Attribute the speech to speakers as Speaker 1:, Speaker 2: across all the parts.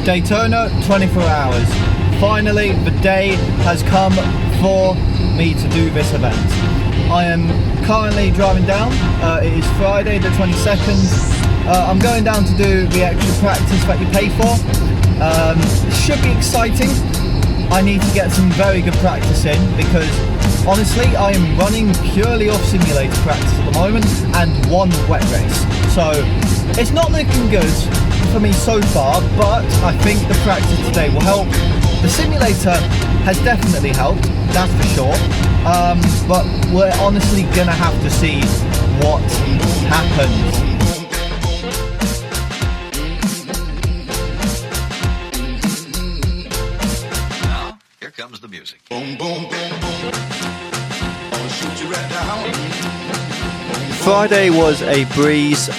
Speaker 1: Daytona 24 hours. Finally, the day has come for me to do this event. I am currently driving down. It is Friday the 22nd. I'm going down to do the extra practice that you pay for. Should be exciting. I need to get some very good practice in because honestly I am running purely off simulator practice at the moment and one wet race. So it's not looking good for me so far, but I think the practice today will help. The simulator has definitely helped, that's for sure. But we're honestly gonna have to see what happens.
Speaker 2: Comes the music.
Speaker 3: Boom, boom, boom, boom. I'll shoot you right down.
Speaker 1: Friday was a breeze,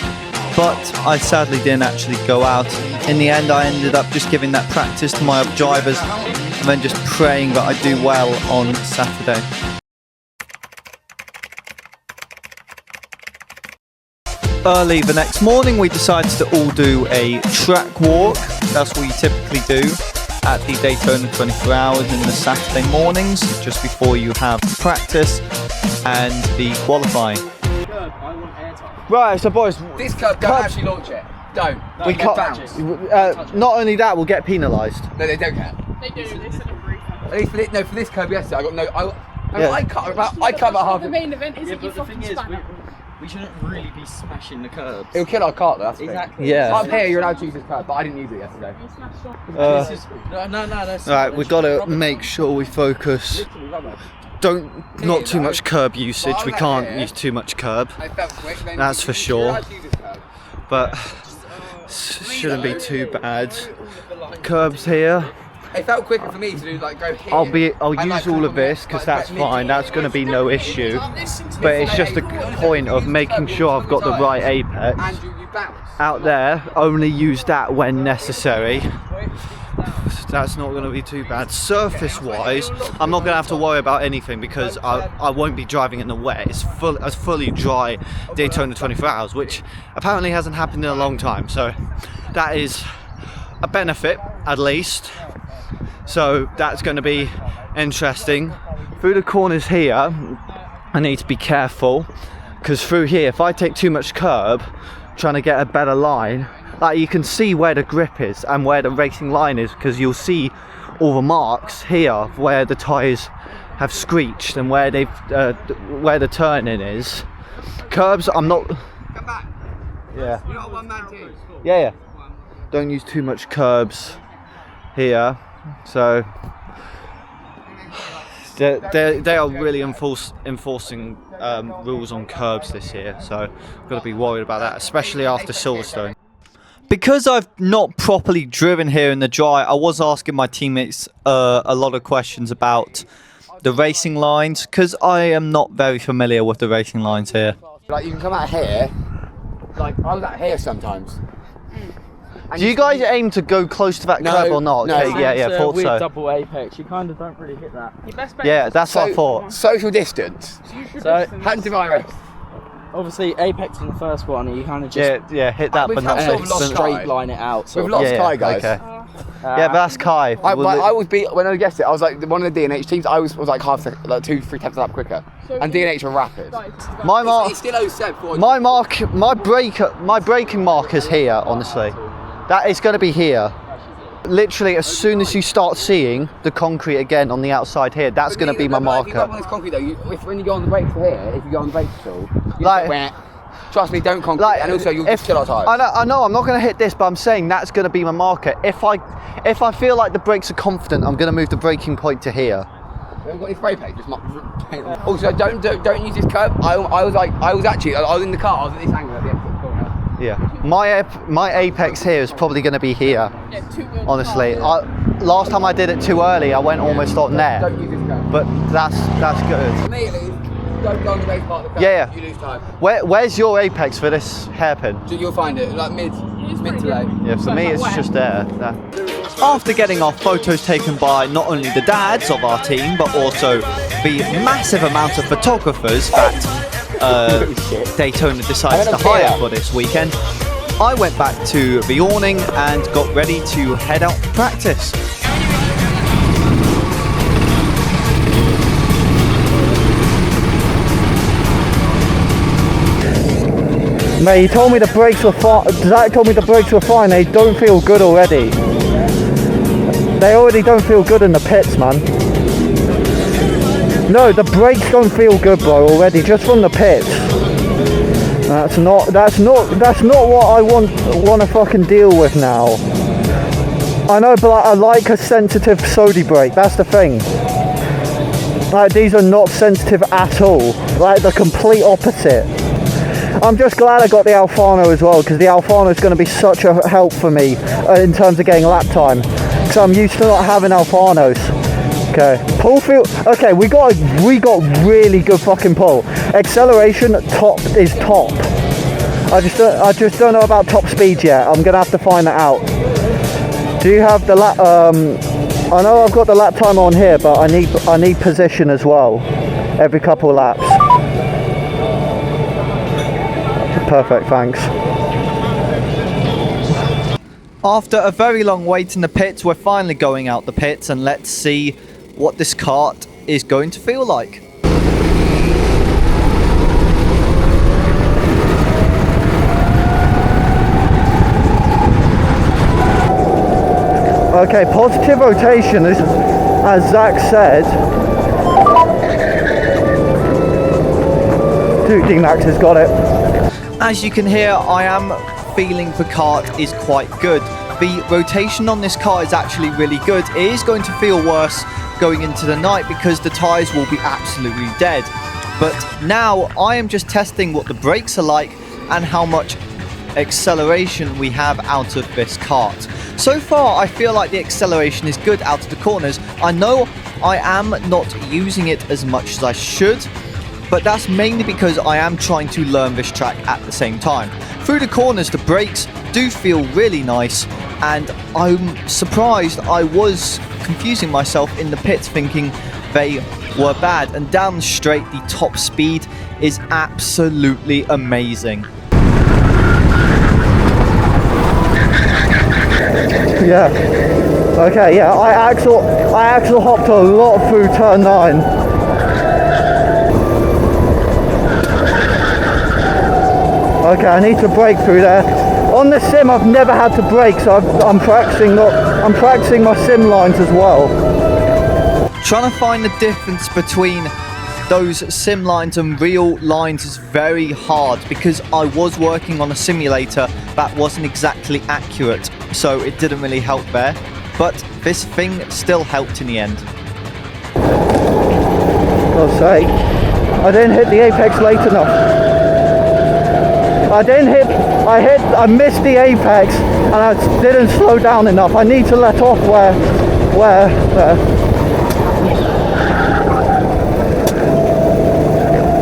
Speaker 1: but I sadly didn't actually go out. In the end, I ended up just giving that practice to my drivers and then just praying that I do well on Saturday. Early the next morning, we decided to all do a track walk. That's what we typically do at the Daytona 24 hours in the Saturday mornings, just before you have practice and the qualifying. Right, so boys,
Speaker 4: this curb don't actually launch it. Don't. No, we can't bounce.
Speaker 1: Not only that, we'll get penalised.
Speaker 4: No, they don't get.
Speaker 5: They do. They said a brief.
Speaker 4: No, for this curb yesterday, I got no. I cut about half.
Speaker 5: The main event isn't
Speaker 6: but the thing is, we shouldn't really be smashing the curbs.
Speaker 4: It'll kill our cart though, that's
Speaker 6: exactly.
Speaker 1: Yeah.
Speaker 4: Up here, you're allowed to use this curb, but I didn't use it yesterday.
Speaker 6: No.
Speaker 1: Right, we've got to make sure we focus. Not too much curb usage. We can't use too much curb. That's for sure. But shouldn't be too bad. Curbs here.
Speaker 4: It felt quicker for me to do like go here.
Speaker 1: I'll use all of this because that's fine. That's going to be no issue. But it's just a point of making sure I've got the right apex. Out there, only use that when necessary. That's not going to be too bad. Surface wise, I'm not going to have to worry about anything because I won't be driving in the wet. It's a fully dry Daytona 24 hours, which apparently hasn't happened in a long time. So that is a benefit at least. So that's going to be interesting. Through the corners here, I need to be careful because through here, if I take too much curb, trying to get a better line, like you can see where the grip is and where the racing line is because you'll see all the marks here where the tyres have screeched and where they've where the turn-in is. Curbs, I'm not.
Speaker 4: Come back.
Speaker 1: Yeah.
Speaker 4: You're not a one-man team.
Speaker 1: Yeah. Don't use too much curbs here. So they are really enforcing rules on curbs this year, so I've got to be worried about that, especially after Silverstone. Because I've not properly driven here in the dry, I was asking my teammates a lot of questions about the racing lines, because I am not very familiar with the racing lines here.
Speaker 4: Like you can come out here, like I was out here sometimes.
Speaker 1: Do you guys aim to go close to that curb or not?
Speaker 4: No.
Speaker 1: Okay, yeah, thought so.
Speaker 6: Double apex, you kind of don't really hit that.
Speaker 1: Yeah, that's what I thought.
Speaker 4: Social distance.
Speaker 6: So,
Speaker 4: Hand to virus.
Speaker 6: Obviously, apex in the first one, you kind of just
Speaker 1: hit that, but not
Speaker 4: sort of lost
Speaker 6: straight line it out.
Speaker 4: We've lost Kai, guys.
Speaker 1: Okay. Yeah, but that's Kai.
Speaker 4: I was when I guessed it, I was like one of the DNH teams. I was like half, like 2-3 tenths up quicker, and DNH were rapid.
Speaker 1: My mark,
Speaker 4: it's still 07.
Speaker 1: my braking marker's here. Honestly, that is going to be here. Literally, as soon as you start seeing the concrete again on the outside here, that's going to be my marker.
Speaker 4: If you go on this concrete though, when you go on the brakes here, if you go on the brakes at all, like, trust me, don't concrete, and also you'll just kill our tyres.
Speaker 1: I know, I'm not going to hit this, but I'm saying that's going to be my marker. If I feel like the brakes are confident, I'm going to move the braking point to here.
Speaker 4: We haven't got any spray paint, just also don't use this curb. I was actually in the car. I was at this angle at the end of the corner.
Speaker 1: Yeah, my apex here is probably going to be here. Honestly, last time I did it too early, I went almost on there.
Speaker 4: Don't use this curb.
Speaker 1: But that's good.
Speaker 4: For me, at least, don't go on the race part of the curb.
Speaker 1: Yeah.
Speaker 4: You lose time.
Speaker 1: Where's your apex for this hairpin?
Speaker 4: You'll find it like mid to late.
Speaker 1: Yeah, for me it's just there. After getting our photos taken by not only the dads of our team, but also the massive amount of photographers that Daytona decides to hire for this weekend, I went back to the awning and got ready to head out to practice. Mate, he told me the brakes were fine. Zach told me the brakes were fine. They don't feel good already. They already don't feel good in the pits, man. No, the brakes don't feel good, bro, already, just from the pits. That's not what I want to fucking deal with now. I know, but I like a sensitive Sodi brake. That's the thing. Like, these are not sensitive at all. Like, the complete opposite. I'm just glad I got the Alfano as well, because the Alfano is going to be such a help for me in terms of getting lap time. Because I'm used to not having Alfanos. Okay, pull feel. Okay, we got really good fucking pull. Acceleration top is top. I just don't know about top speed yet. I'm gonna have to find that out. Do you have the lap? I know I've got the lap time on here, but I need position as well. Every couple of laps. Perfect, thanks. After a very long wait in the pits, we're finally going out the pits, and let's see what this kart is going to feel like. Okay, positive rotation, as Zach said. Dude, D-Max has got it. As you can hear, I am feeling the kart is quite good. The rotation on this car is actually really good. It is going to feel worse going into the night because the tyres will be absolutely dead. But now I am just testing what the brakes are like and how much acceleration we have out of this kart. So far I feel like the acceleration is good out of the corners. I know I am not using it as much as I should, but that's mainly because I am trying to learn this track at the same time. Through the corners, the brakes do feel really nice, and I'm surprised I was confusing myself in the pits thinking they were bad. And down the straight, the top speed is absolutely amazing. Yeah. Okay, yeah, I axle hopped a lot through turn 9. Okay, I need to brake through there. On the sim, I've never had to brake, so I'm practicing my sim lines as well. Trying to find the difference between those sim lines and real lines is very hard because I was working on a simulator that wasn't exactly accurate, so it didn't really help there. But this thing still helped in the end. I'll say, I didn't hit the apex late enough. I missed the apex and I didn't slow down enough. I need to let off where.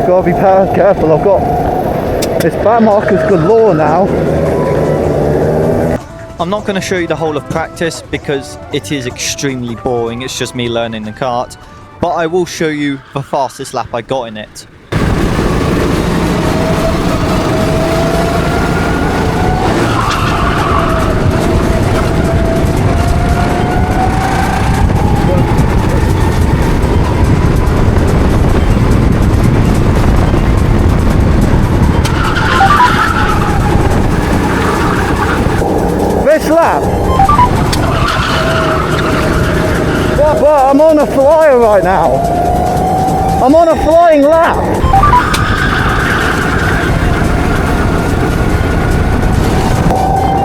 Speaker 1: Gotta be careful, I've got this bad markers galore now. I'm not going to show you the whole of practice because it is extremely boring, it's just me learning the kart, but I will show you the fastest lap I got in it. Lap. But I'm on a flyer right now. I'm on a flying lap.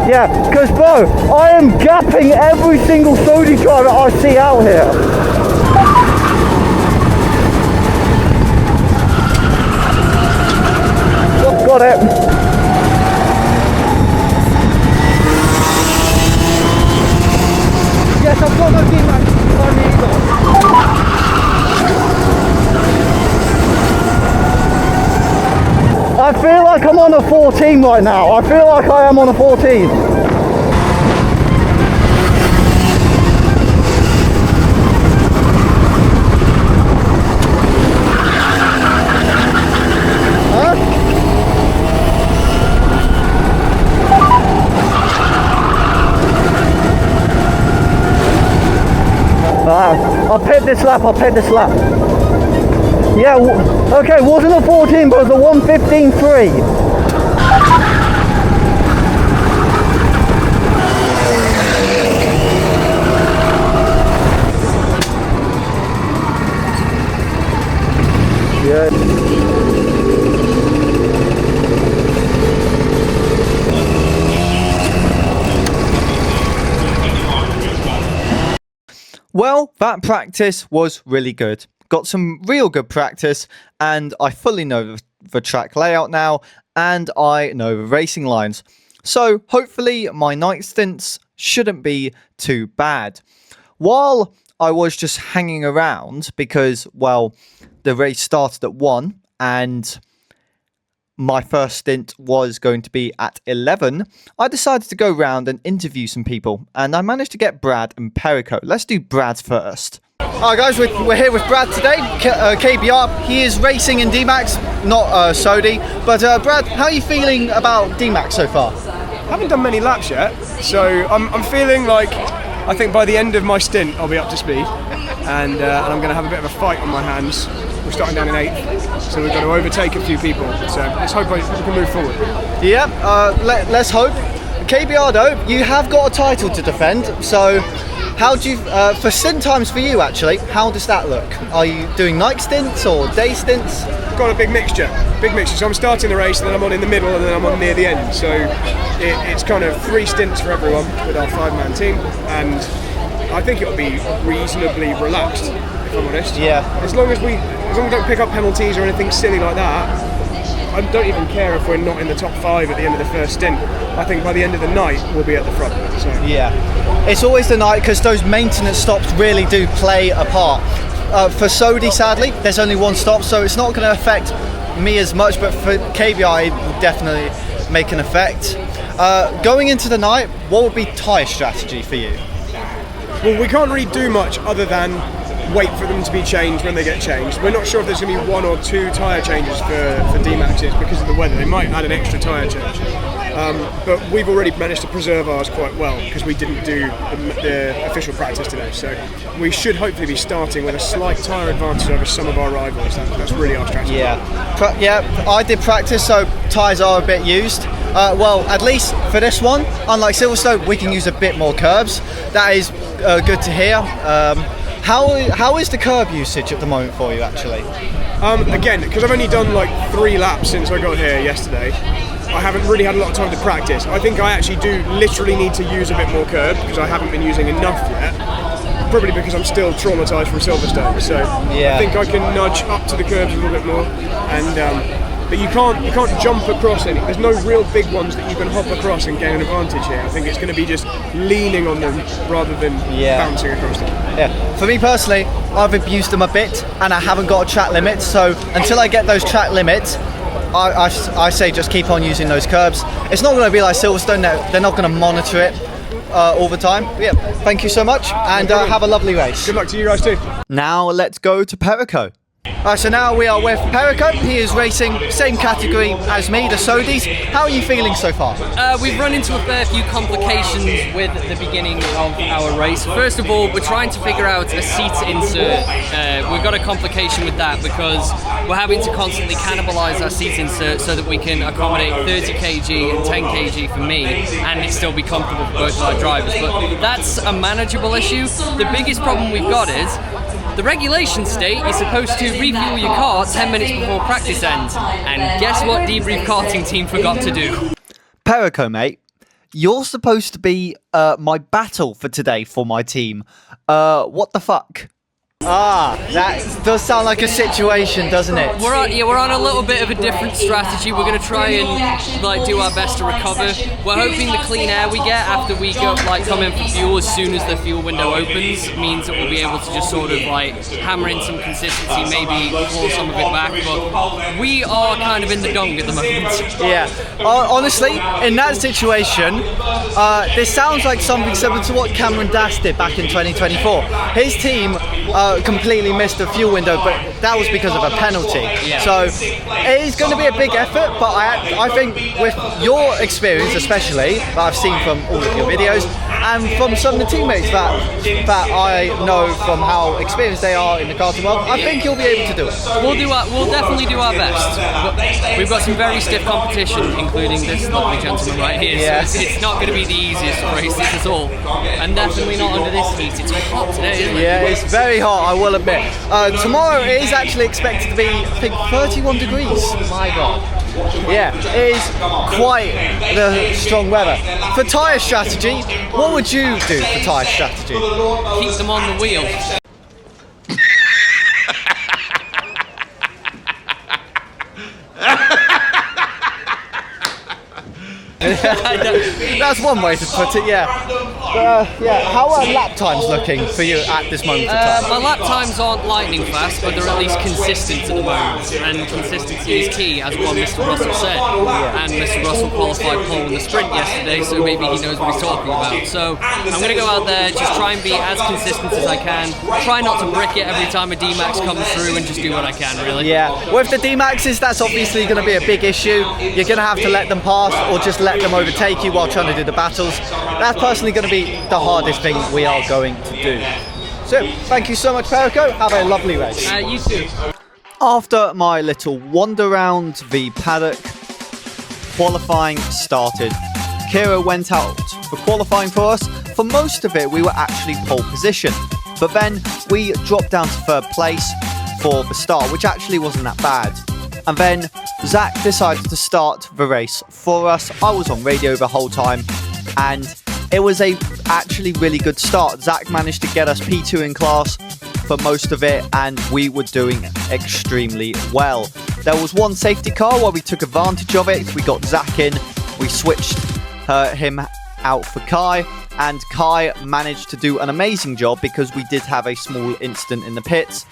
Speaker 1: Yeah, because bro, I am gapping every single Sodi driver I see out here. Got it. Yes, I've got no D-Max on me either. I feel like I'm on a 14 right now. I feel like I am on a 14. Huh? I'll pit this lap. Yeah, okay, wasn't a 14, but it was a 1:15.3. Well, that practice was really good. Got some real good practice, and I fully know the track layout now, and I know the racing lines. So hopefully my night stints shouldn't be too bad. While I was just hanging around because, well, the race started at 1 and my first stint was going to be at 11, I decided to go round and interview some people, and I managed to get Brad and Perico. Let's do Brad first. Alright guys, we're here with Brad today, KBR. He is racing in D-Max, not Sodi. But Brad, how are you feeling about D-Max so far?
Speaker 7: I haven't done many laps yet, so I'm feeling like I think by the end of my stint I'll be up to speed, and I'm going to have a bit of a fight on my hands. We're starting down in 8th, so we've got to overtake a few people. So let's hope we can move forward.
Speaker 1: Yeah, let's hope. KBR though, you have got a title to defend, so how do you, for stint times for you actually, how does that look? Are you doing night stints or day stints?
Speaker 7: Got a big mixture. So I'm starting the race, and then I'm on in the middle, and then I'm on near the end. So it's kind of 3 stints for everyone with our 5-man team, and I think it'll be reasonably relaxed, if I'm honest.
Speaker 1: Yeah.
Speaker 7: As long as we don't pick up penalties or anything silly like that, I don't even care if we're not in the top 5 at the end of the first stint. I think by the end of the night we'll be at the front. So.
Speaker 1: Yeah, it's always the night because those maintenance stops really do play a part. For Sodi, sadly, there's only 1 stop, so it's not going to affect me as much, but for KBI it will definitely make an effect. Going into the night, what would be tyre strategy for you?
Speaker 7: Well, we can't really do much other than wait for them to be changed when they get changed. We're not sure if there's going to be 1 or 2 tyre changes for D-Maxes because of the weather. They might add an extra tyre change. But we've already managed to preserve ours quite well because we didn't do the official practice today. So we should hopefully be starting with a slight tyre advantage over some of our rivals. That's really our strategy.
Speaker 1: Yeah, I did practice, so tyres are a bit used. Well, at least for this one, unlike Silverstone, we can use a bit more curbs. That is good to hear. How is the curb usage at the moment for you, actually?
Speaker 7: Again, because I've only done like 3 laps since I got here yesterday, I haven't really had a lot of time to practice. I think I actually do literally need to use a bit more curb because I haven't been using enough yet. Probably because I'm still traumatised from Silverstone. So yeah. I think I can nudge up to the curbs a little bit more, and but you can't jump across any. There's no real big ones that you can hop across and gain an advantage here. I think it's going to be just leaning on them rather than bouncing across them.
Speaker 1: Yeah. For me personally, I've abused them a bit, and I haven't got a track limit. So until I get those track limits, I say just keep on using those curbs. It's not going to be like Silverstone. They're not going to monitor it all the time. But yeah, thank you so much, and have a lovely race.
Speaker 7: Good luck to you guys too.
Speaker 1: Now let's go to Perico. So now we are with Perico. He is racing same category as me, the Sodis. How are you feeling so far?
Speaker 8: We've run into a fair few complications with the beginning of our race. First of all, we're trying to figure out a seat insert. We've got a complication with that because we're having to constantly cannibalize our seat insert so that we can accommodate 30 kg and 10 kg for me and it still be comfortable for both of our drivers. But that's a manageable issue. The biggest problem we've got is the regulations state you're supposed to refuel your car 10 minutes before practice ends. And guess what debrief karting team forgot to do?
Speaker 1: Perico, mate, you're supposed to be my battle for today for my team. What the fuck? That does sound like a situation, doesn't it?
Speaker 8: We're on a little bit of a different strategy. We're going to try and do our best to recover. We're hoping the clean air we get after we come in for fuel as soon as the fuel window opens means that we'll be able to just sort of hammer in some consistency, maybe claw some of it back. But we are kind of in the dung at the moment.
Speaker 1: Yeah. Honestly, in that situation, this sounds like something similar to what Cameron Dass did back in 2024. His team completely missed the fuel window, but that was because of a penalty.
Speaker 8: Yeah.
Speaker 1: So it is going to be a big effort, but I think with your experience especially, that I've seen from all of your videos, and from some of the teammates that I know from how experienced they are in the karting world, I think you'll be able to do it.
Speaker 8: We'll definitely do our best. We've got some very stiff competition, including this lovely gentleman right here.
Speaker 1: Yeah.
Speaker 8: So it's not going to be the easiest of races at all, and definitely not under this heat. It's hot today, isn't it?
Speaker 1: Yeah, it's very hot, I will admit. Tomorrow it is actually expected to be, I think, 31 degrees. My God. Yeah, it is quite the strong weather. For tyre strategy, what would you do for tyre strategy?
Speaker 8: Keep them on the wheel.
Speaker 1: That's one way to put it, yeah. Yeah, how are lap times looking for you at this moment of time?
Speaker 8: My lap times aren't lightning fast, but they're at least consistent at the moment. And consistency is key, as what Mr. Russell said. And Mr. Russell qualified pole in the sprint yesterday, so maybe he knows what he's talking about. So I'm going to go out there, just try and be as consistent as I can. Try not to brick it every time a D-Max comes through, and just do what I can, really.
Speaker 1: Yeah, with the D-Maxes, that's obviously going to be a big issue. You're going to have to let them pass, or just let them overtake you while trying to do the battles. That's personally going to be the hardest thing we are going to do. So, thank you so much, Perico. Have a lovely race.
Speaker 8: You too.
Speaker 1: After my little wander around the paddock, qualifying started. Kira went out for qualifying for us. For most of it, we were actually pole position. But then we dropped down to third place for the start, which actually wasn't that bad. And then Zach decided to start the race for us. I was on radio the whole time, and it was a actually really good start. Zach managed to get us P2 in class for most of it, and we were doing extremely well. There was one safety car where we took advantage of it. We got Zach in, we switched him out for Kai, and Kai managed to do an amazing job because we did have a small incident in the pits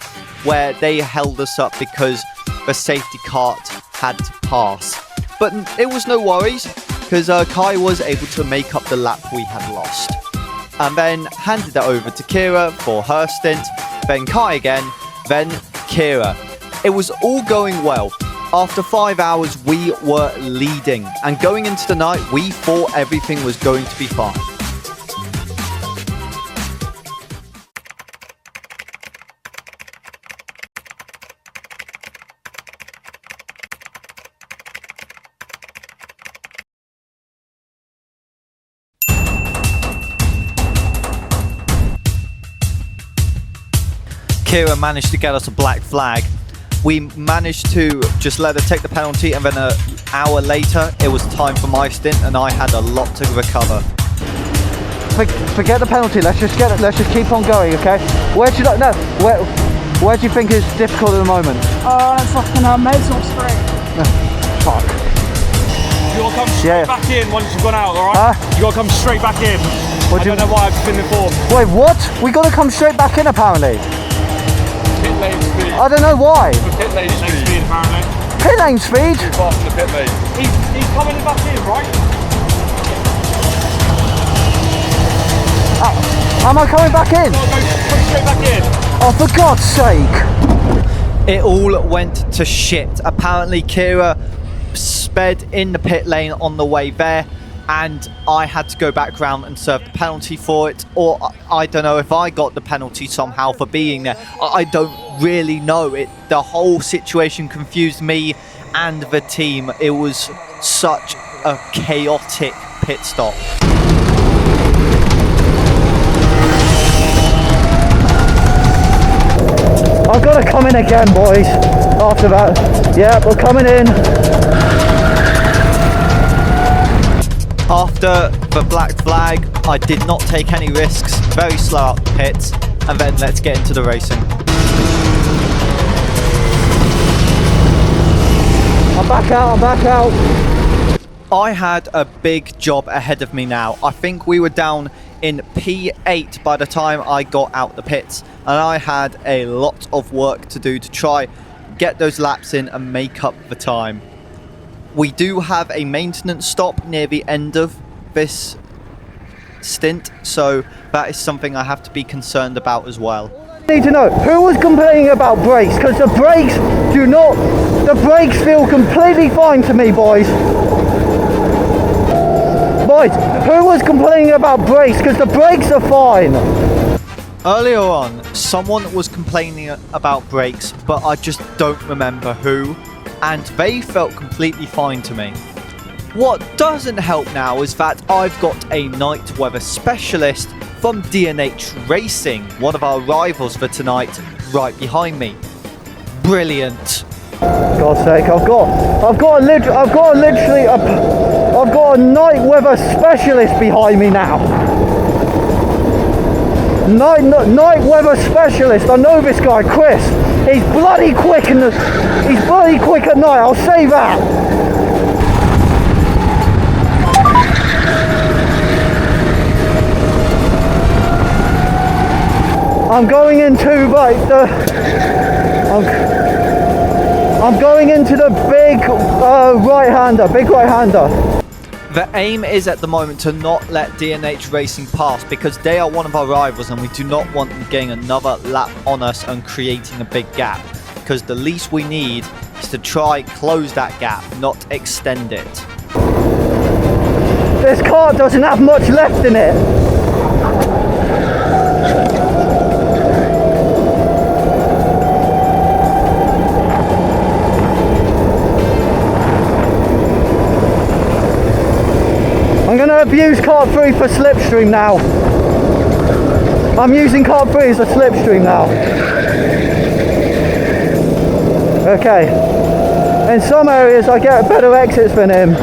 Speaker 1: where they held us up because the safety cart had to pass. But it was no worries because Kai was able to make up the lap we had lost. And then handed it over to Kira for her stint, then Kai again, then Kira. It was all going well. After 5 hours, we were leading. And going into the night, we thought everything was going to be fine. Kira managed to get us a black flag. We managed to just let her take the penalty, and then an hour later it was time for my stint, and I had a lot to recover. Forget the penalty, let's just keep on going, okay? Where do you think is difficult at the moment?
Speaker 5: It's fucking mental straight.
Speaker 1: Fuck.
Speaker 9: You gotta come straight back in once you've gone out, alright? You gotta come straight back in. I don't know why I've been informed.
Speaker 1: Wait, what? We gotta come straight back in apparently.
Speaker 9: Pit lane speed.
Speaker 1: I don't know why.
Speaker 9: The pit lane speed apparently.
Speaker 1: Pit lane speed?
Speaker 9: Too far from the pit lane. He's coming back in, right?
Speaker 1: Am I coming back in?
Speaker 9: Go straight back in.
Speaker 1: Oh, for God's sake. It all went to shit. Apparently Kira sped in the pit lane on the way there, and I had to go back round and serve the penalty for it, or I don't know if I got the penalty somehow for being there. I don't really know. The whole situation confused me and the team. It was such a chaotic pit stop. I've got to come in again, boys, after that. Yeah, we're coming in. After the black flag, I did not take any risks, very slow out the pits, and then let's get into the racing. I'm back out. I had a big job ahead of me now. I think we were down in P8 by the time I got out the pits, and I had a lot of work to do to try get those laps in and make up the time. We do have a maintenance stop near the end of this stint, so that is something I have to be concerned about as well. need to know who was complaining about brakes, because the brakes feel completely fine to me, boys. Boys, who was complaining about brakes, because the brakes are fine. Earlier on, someone was complaining about brakes, but I just don't remember who, and they felt completely fine to me. What doesn't help now is that I've got a night weather specialist from D&H Racing, one of our rivals for tonight, right behind me. Brilliant. God's sake, I've got a night weather specialist behind me now. Night weather specialist. I know this guy, Chris. He's bloody quick at night. I'll say that. I'm going into the big right-hander, The aim is at the moment to not let D&H Racing pass, because they are one of our rivals and we do not want them getting another lap on us and creating a big gap, because the least we need is to try close that gap, not extend it. This car doesn't have much left in it. I'm going to abuse kart 3 for slipstream now. I'm using kart 3 as a slipstream now. Okay. In some areas I get better exits than him.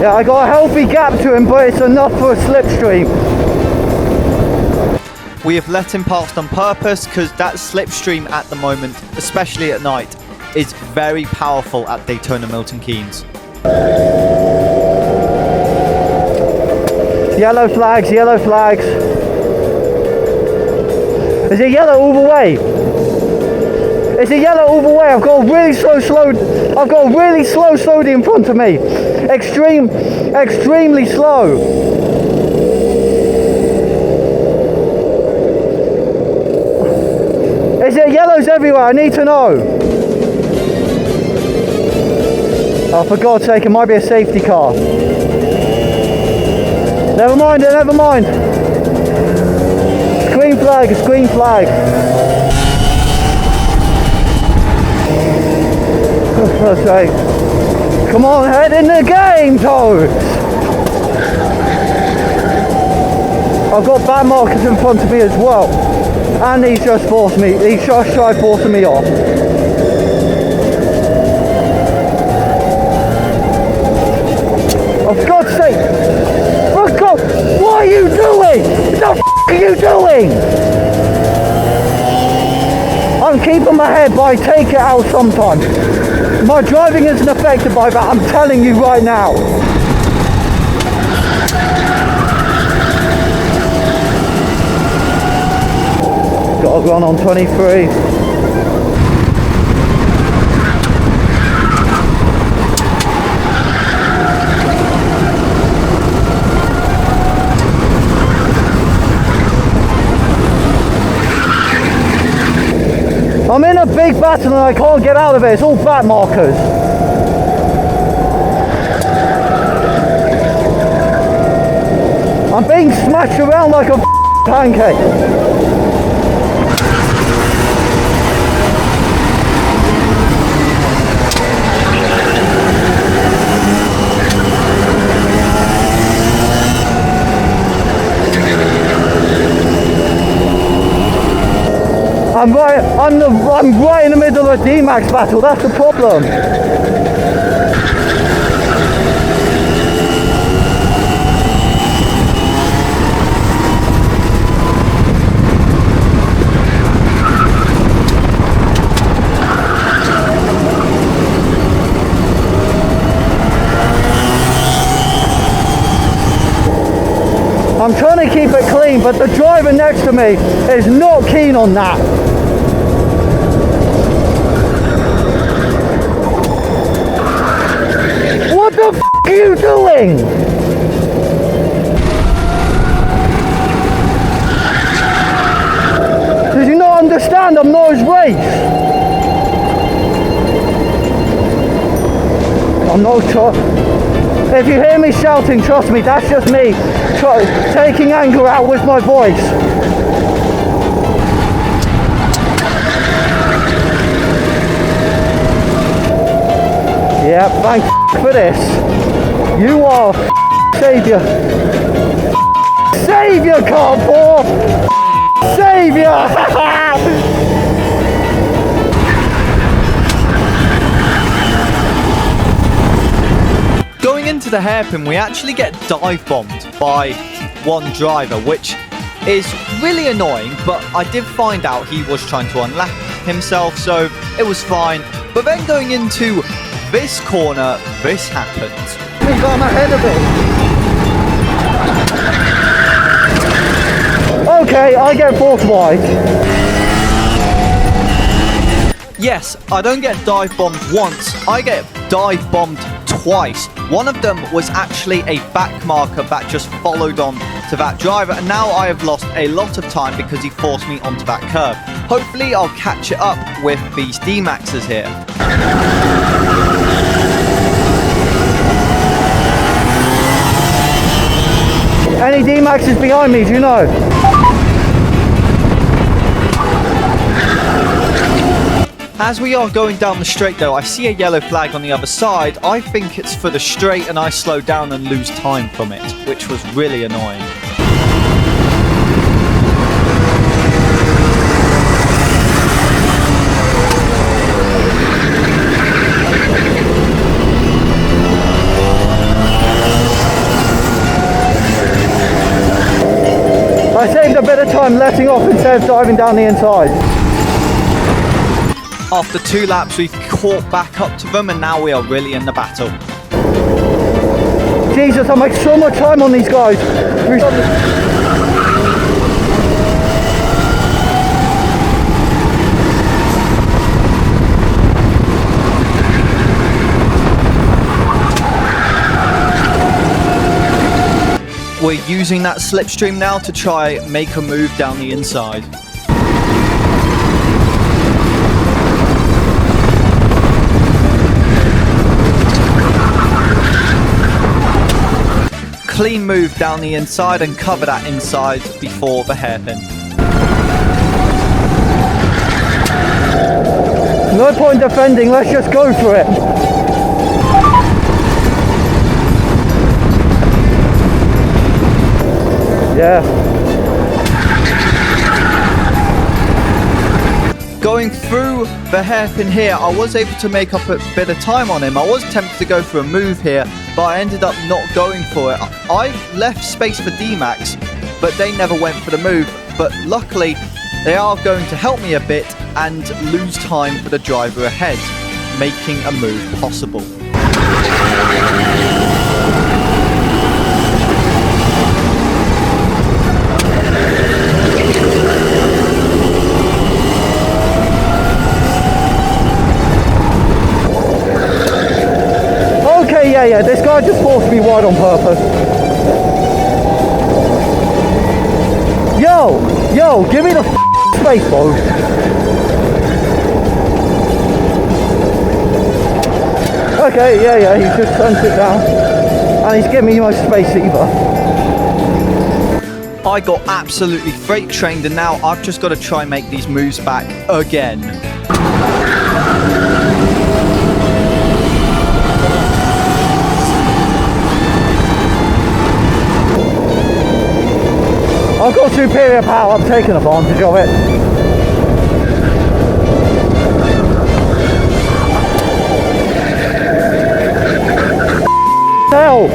Speaker 1: Yeah, I got a healthy gap to him, but it's enough for a slipstream. We have let him pass on purpose, because that slipstream at the moment, especially at night, is very powerful at Daytona Milton Keynes. Yellow flags, yellow flags. Is it yellow all the way? Is it yellow all the way? I've got a really slow slowdy in front of me. Extremely slow. Is it yellows everywhere? I need to know. Oh, for God's sake, it might be a safety car. Never mind. Green flag. For God's sake. Come on, head in the game, Toads. I've got back markers in front of me as well. And he's just tried forcing me off. For God's sake! What are you doing? What the f*** are you doing? I'm keeping my head, but I take it out sometimes. My driving isn't affected by that, I'm telling you right now. Gotta run on 23. I'm in a big battle and I can't get out of it. It's all back markers. I'm being smashed around like a pancake. I'm right in the middle of a D-Max battle, that's the problem. I'm trying to keep it clean, but the driver next to me is not keen on that. What the f*** are you doing? random noise race. I'm not sure. If you hear me shouting, trust me, that's just me taking anger out with my voice. Yeah, thanks for this. You are saviour. Saviour, cardboard! Saviour!
Speaker 10: Going into the hairpin, we actually get dive bombed by one driver, which is really annoying, but I did find out he was trying to unlap himself, so it was fine. But then going into this corner, this happened.
Speaker 1: I think I'm ahead of it. Okay, I get fourth wide.
Speaker 10: Yes, I don't get dive bombed once, I get dive bombed twice. One of them was actually a back marker that just followed on to that driver, and now I have lost a lot of time because he forced me onto that curb. Hopefully I'll catch it up with these D-Maxes here.
Speaker 1: Any D-Maxes behind me, do you know?
Speaker 10: As we are going down the straight though, I see a yellow flag on the other side. I think it's for the straight and I slow down and lose time from it, which was really annoying.
Speaker 1: I saved a bit of time letting off instead of diving down the inside.
Speaker 10: After 2 laps, we've caught back up to them and now we are really in the battle.
Speaker 1: Jesus, I make so much time on these guys.
Speaker 10: We're using that slipstream now to try make a move down the inside. Clean move down the inside and cover that inside before the hairpin.
Speaker 1: No point defending, let's just go for it. Yeah.
Speaker 10: Going through the hairpin here, I was able to make up a bit of time on him. I was tempted to go for a move here, but I ended up not going for it. I left space for D-Max, but they never went for the move. But luckily, they are going to help me a bit and lose time for the driver ahead, making a move possible.
Speaker 1: Yeah, this guy just forced me wide on purpose. Yo, give me the space, bro. Okay, yeah, he just turned it down. And he's giving me no space either.
Speaker 10: I got absolutely freight trained and now I've just got to try and make these moves back again.
Speaker 1: I've got superior power, I'm taking advantage of it. Hell!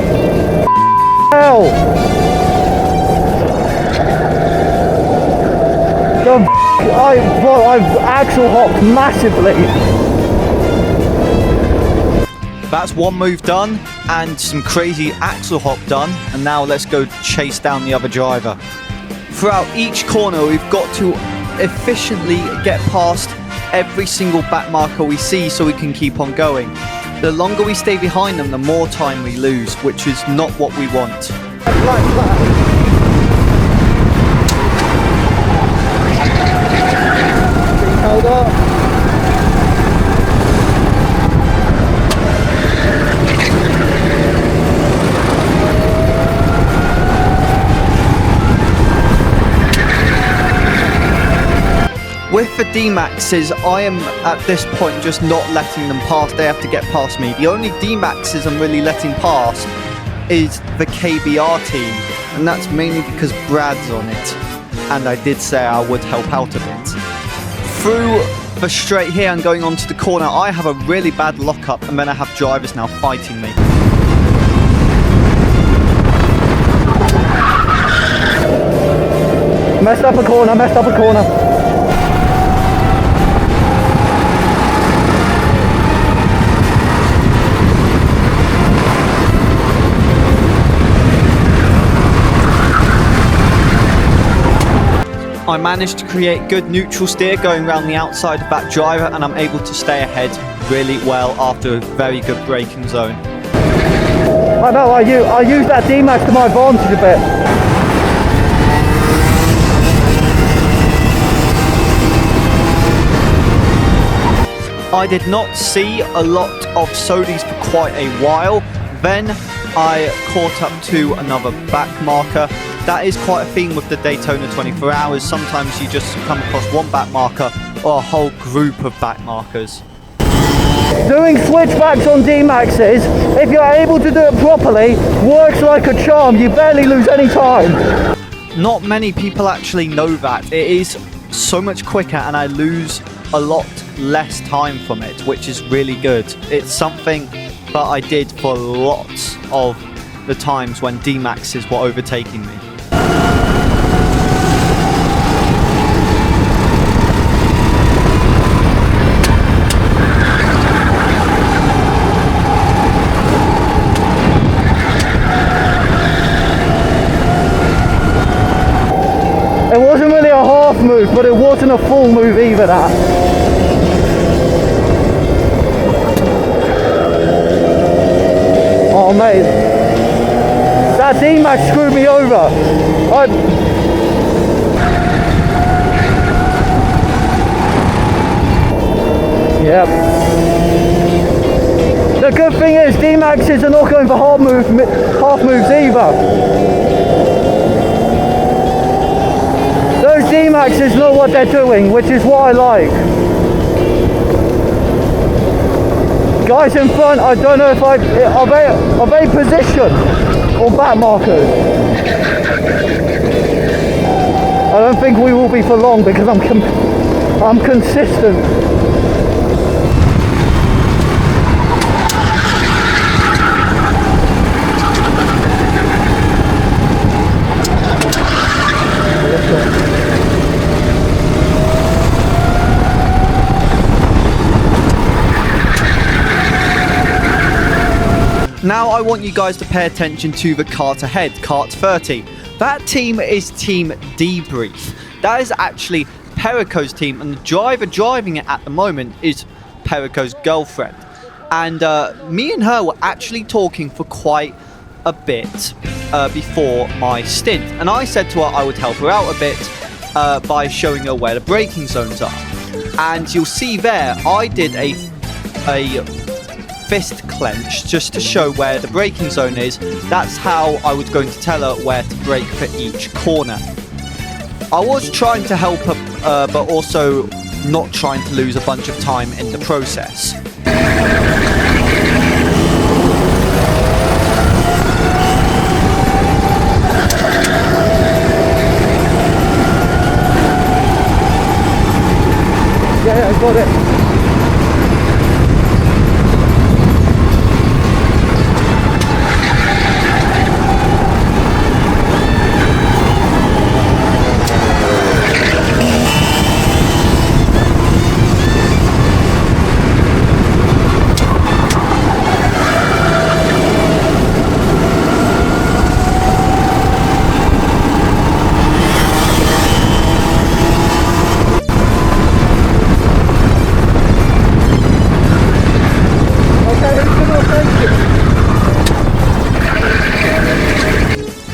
Speaker 1: I've axle hopped massively.
Speaker 10: That's one move done and some crazy axle hop done, and now let's go chase down the other driver. Throughout each corner, we've got to efficiently get past every single back marker we see so we can keep on going. The longer we stay behind them, the more time we lose, which is not what we want. With the D-Maxes, I am at this point just not letting them pass. They have to get past me. The only D-Maxes I'm really letting pass is the KBR team, and that's mainly because Brad's on it, and I did say I would help out a bit. Through the straight here and going onto the corner, I have a really bad lockup, and then I have drivers now fighting me.
Speaker 1: Messed up a corner, messed up a corner.
Speaker 10: I managed to create good neutral steer going around the outside of that driver, and I'm able to stay ahead really well after a very good braking zone.
Speaker 1: I know, I use that D-Max to my advantage a bit.
Speaker 10: I did not see a lot of Sodies for quite a while. Then I caught up to another back marker. That is quite a theme with the Daytona 24 hours. Sometimes you just come across one back marker or a whole group of back markers.
Speaker 1: Doing switchbacks on D-Maxes, if you're able to do it properly, works like a charm. You barely lose any time.
Speaker 10: Not many people actually know that. It is so much quicker, and I lose a lot less time from it, which is really good. It's something that I did for lots of the times when D-Maxes were overtaking me.
Speaker 1: It wasn't really a half move, but it wasn't a full move either, that. Oh mate, that D-Max screwed me over. Yep. The good thing is D-Maxes are not going for half moves either. Those D-Maxes know what they're doing, which is what I like. Guys in front, I don't know if are they position or back markers? I don't think we will be for long because I'm consistent.
Speaker 10: Now I want you guys to pay attention to the kart ahead, kart 30. That team is Team Debrief. That is actually Perico's team, and the driver driving it at the moment is Perico's girlfriend. And me and her were actually talking for quite a bit before my stint. And I said to her I would help her out a bit by showing her where the braking zones are. And you'll see there, I did a fist clench just to show where the braking zone is. That's how I was going to tell her where to brake for each corner. I was trying to help her, but also not trying to lose a bunch of time in the process.
Speaker 1: Yeah, I got it.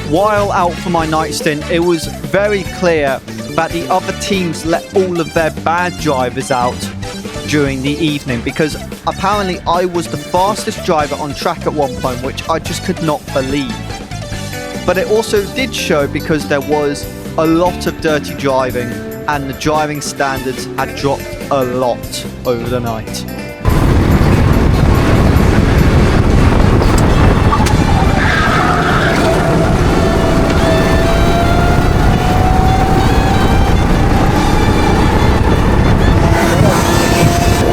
Speaker 10: While out for my night stint, it was very clear that the other teams let all of their bad drivers out during the evening, because apparently I was the fastest driver on track at one point, which I just could not believe. But it also did show, because there was a lot of dirty driving and the driving standards had dropped a lot over the night.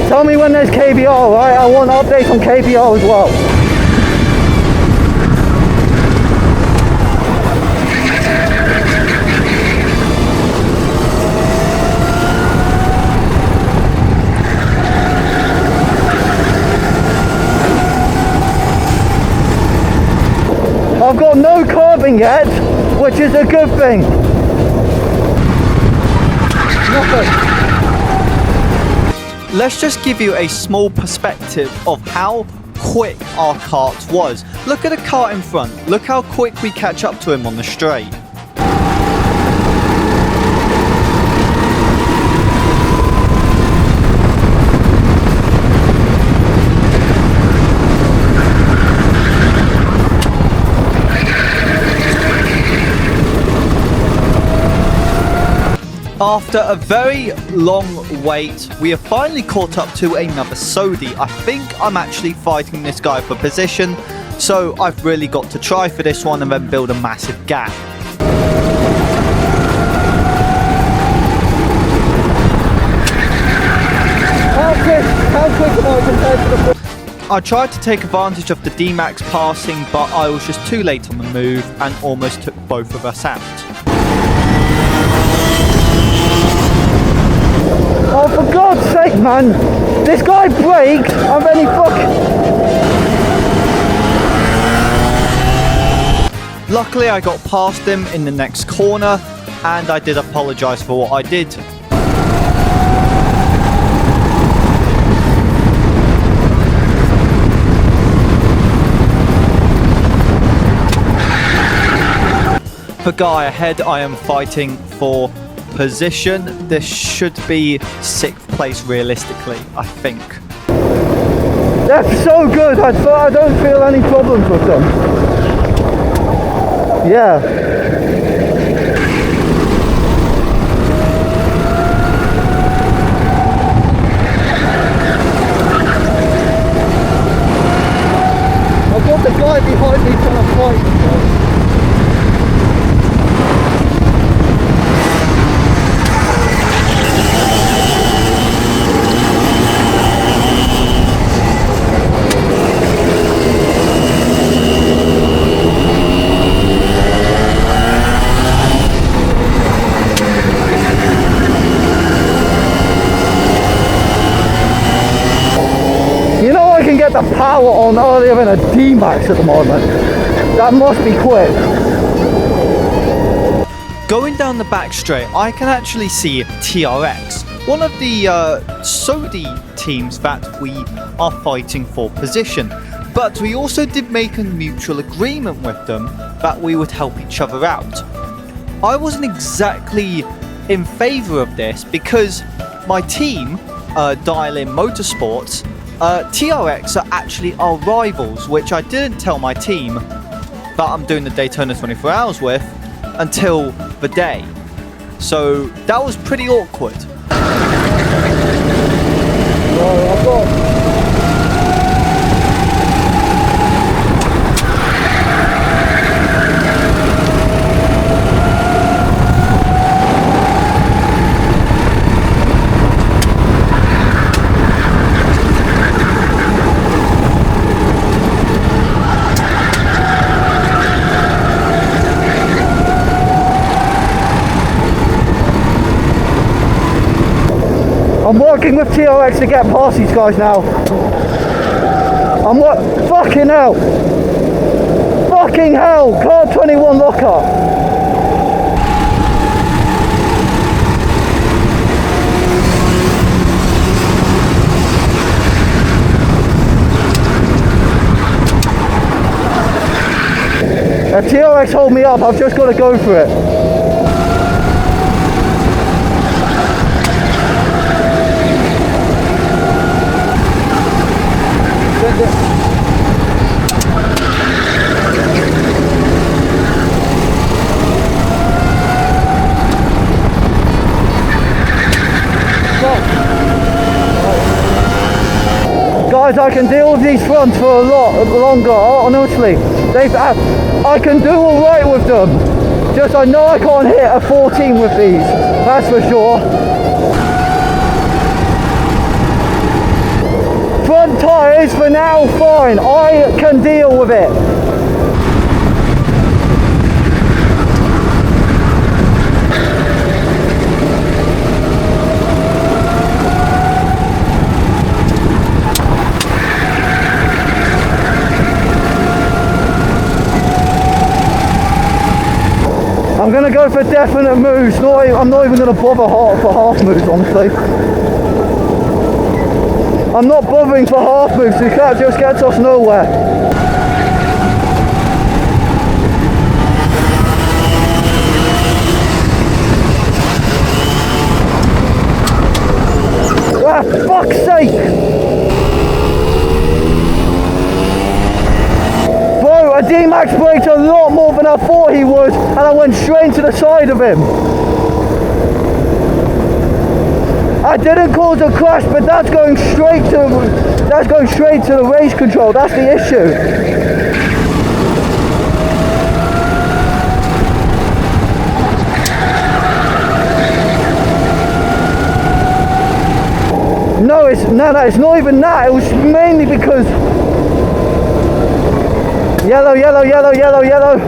Speaker 1: Tell me when there's KBR, right? I want an update on KBR as well. I've got no curbing yet, which is a good thing. Nothing.
Speaker 10: Let's just give you a small perspective of how quick our kart was. Look at the kart in front. Look how quick we catch up to him on the straight. After a very long wait, we have finally caught up to another Sodi. I think I'm actually fighting this guy for position, so I've really got to try for this one and then build a massive gap.
Speaker 1: How quick am I compared to the...
Speaker 10: I tried to take advantage of the D-Max passing, but I was just too late on the move and almost took both of us out.
Speaker 1: Oh, for God's sake, man! This guy braked and then he
Speaker 10: Luckily, I got past him in the next corner, and I did apologise for what I did. The guy ahead, I am fighting for position. This should be 6th place realistically, I think.
Speaker 1: That's so good. I don't feel any problems with them. Yeah. I've got the guy behind me trying to fight. Get the power on earlier than a D-Max at the moment. That must be quick.
Speaker 10: Going down the back straight, I can actually see TRX, one of the Sodi teams that we are fighting for position. But we also did make a mutual agreement with them that we would help each other out. I wasn't exactly in favour of this because my team, Dial In Motorsports, TRX are actually our rivals, which I didn't tell my team that I'm doing the Daytona 24 Hours with until the day. So that was pretty awkward.
Speaker 1: I'm working with TRX to get past these guys now. Fucking hell! Fucking hell! Car 21 lockup! TRX hold me up, I've just got to go for it. I can deal with these fronts for a lot longer. Honestly, I can do all right with them. Just I know I can't hit a 14 with these. That's for sure. Front tyres for now, fine. I can deal with it. I'm gonna go for definite moves. I'm not even gonna bother for half moves, honestly. I'm not bothering for half moves, because that just gets us nowhere. Ah, fuck's sake! Bro, a D-Max braked a lot more than I thought he would, and I went straight to the side of him. I didn't cause a crash, but that's going straight to the race control. That's the issue. No, it's not even that. It was mainly because yellow, yellow, yellow, yellow, yellow.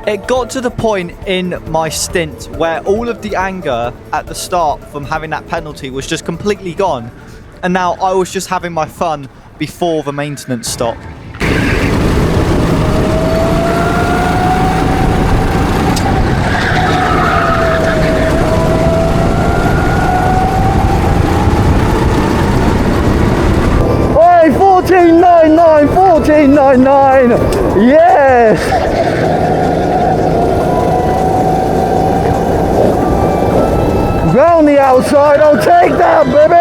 Speaker 1: It got to the point in my stint where all of the anger at the start from having that penalty was just completely gone, and now I was just having my fun before the maintenance stop. Oi, 14.99, 14.99, yes! Round the outside, I'll take that, baby!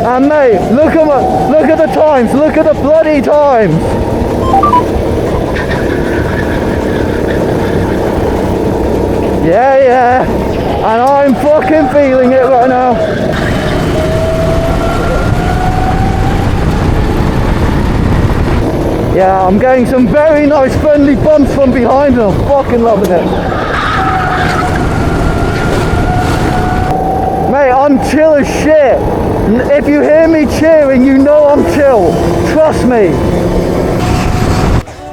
Speaker 1: And mate, look at the times, look at the bloody times! Yeah, and I'm fucking feeling it right now. Yeah, I'm getting some very nice friendly bumps from behind and I'm fucking loving it. Mate, I'm chill as shit. If you hear me cheering, you know I'm chill. Trust me.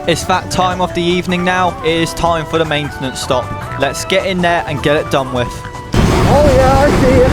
Speaker 1: It's that time of the evening now. It is time for the maintenance stop. Let's get in there and get it done with. Oh yeah, I see it.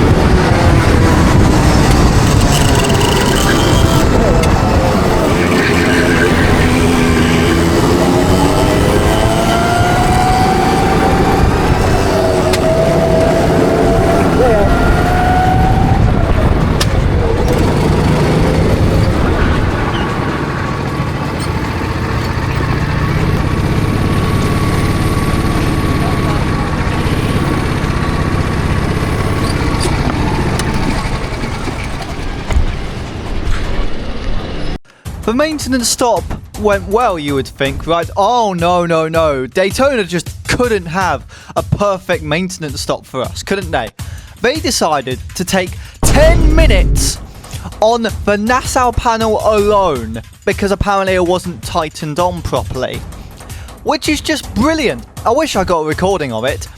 Speaker 1: The maintenance stop went well, you would think, right? Oh, no. Daytona just couldn't have a perfect maintenance stop for us, couldn't they? They decided to take 10 minutes on the Nassau panel alone because apparently it wasn't tightened on properly, which is just brilliant. I wish I got a recording of it,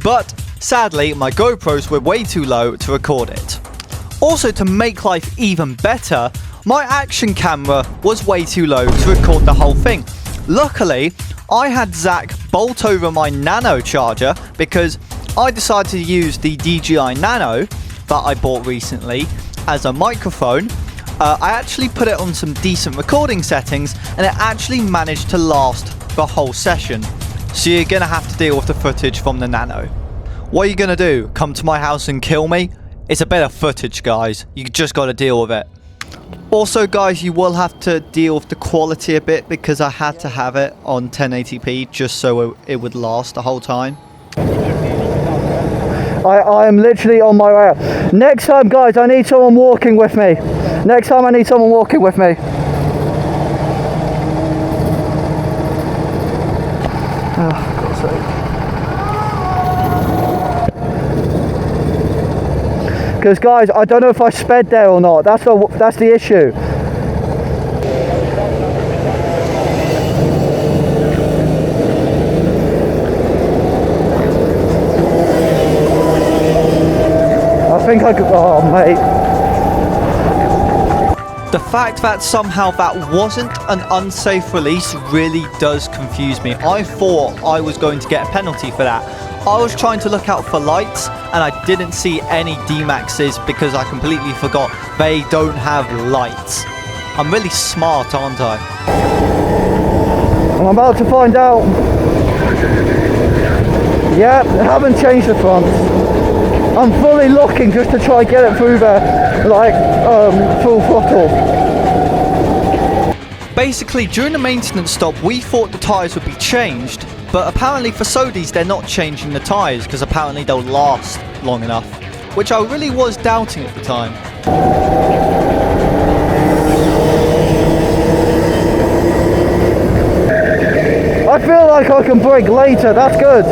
Speaker 1: but sadly, my GoPros were way too low to record it. Also, to make life even better, my action camera was way too low to record the whole thing. Luckily, I had Zach bolt over my Nano charger because I decided to use the DJI Nano that I bought recently as a microphone. I actually put it on some decent recording settings and it actually managed to last the whole session. So you're gonna have to deal with the footage from the Nano. What are you gonna do? Come to my house and kill me? It's a bit of footage, guys. You just gotta deal with it. Also, guys, you will have to deal with the quality a bit because I had to have it on 1080p just so it would last the whole time. I am literally on my way out. Next time, guys, I need someone walking with me. Next time I need someone walking with me. Because guys, I don't know if I sped there or not. That's the issue. I think I could. Oh, mate.
Speaker 10: The fact that somehow that wasn't an unsafe release really does confuse me. I thought I was going to get a penalty for that. I was trying to look out for lights and I didn't see any D-Maxes because I completely forgot they don't have lights. I'm really smart, aren't I?
Speaker 1: I'm about to find out. Yeah, they haven't changed the front. I'm fully looking just to try and get it through there, like full throttle.
Speaker 10: Basically, during the maintenance stop, we thought the tyres would be changed, but apparently for Sodis, they're not changing the tyres because apparently they'll last long enough, which I really was doubting at the time.
Speaker 1: I feel like I can brake later, that's good.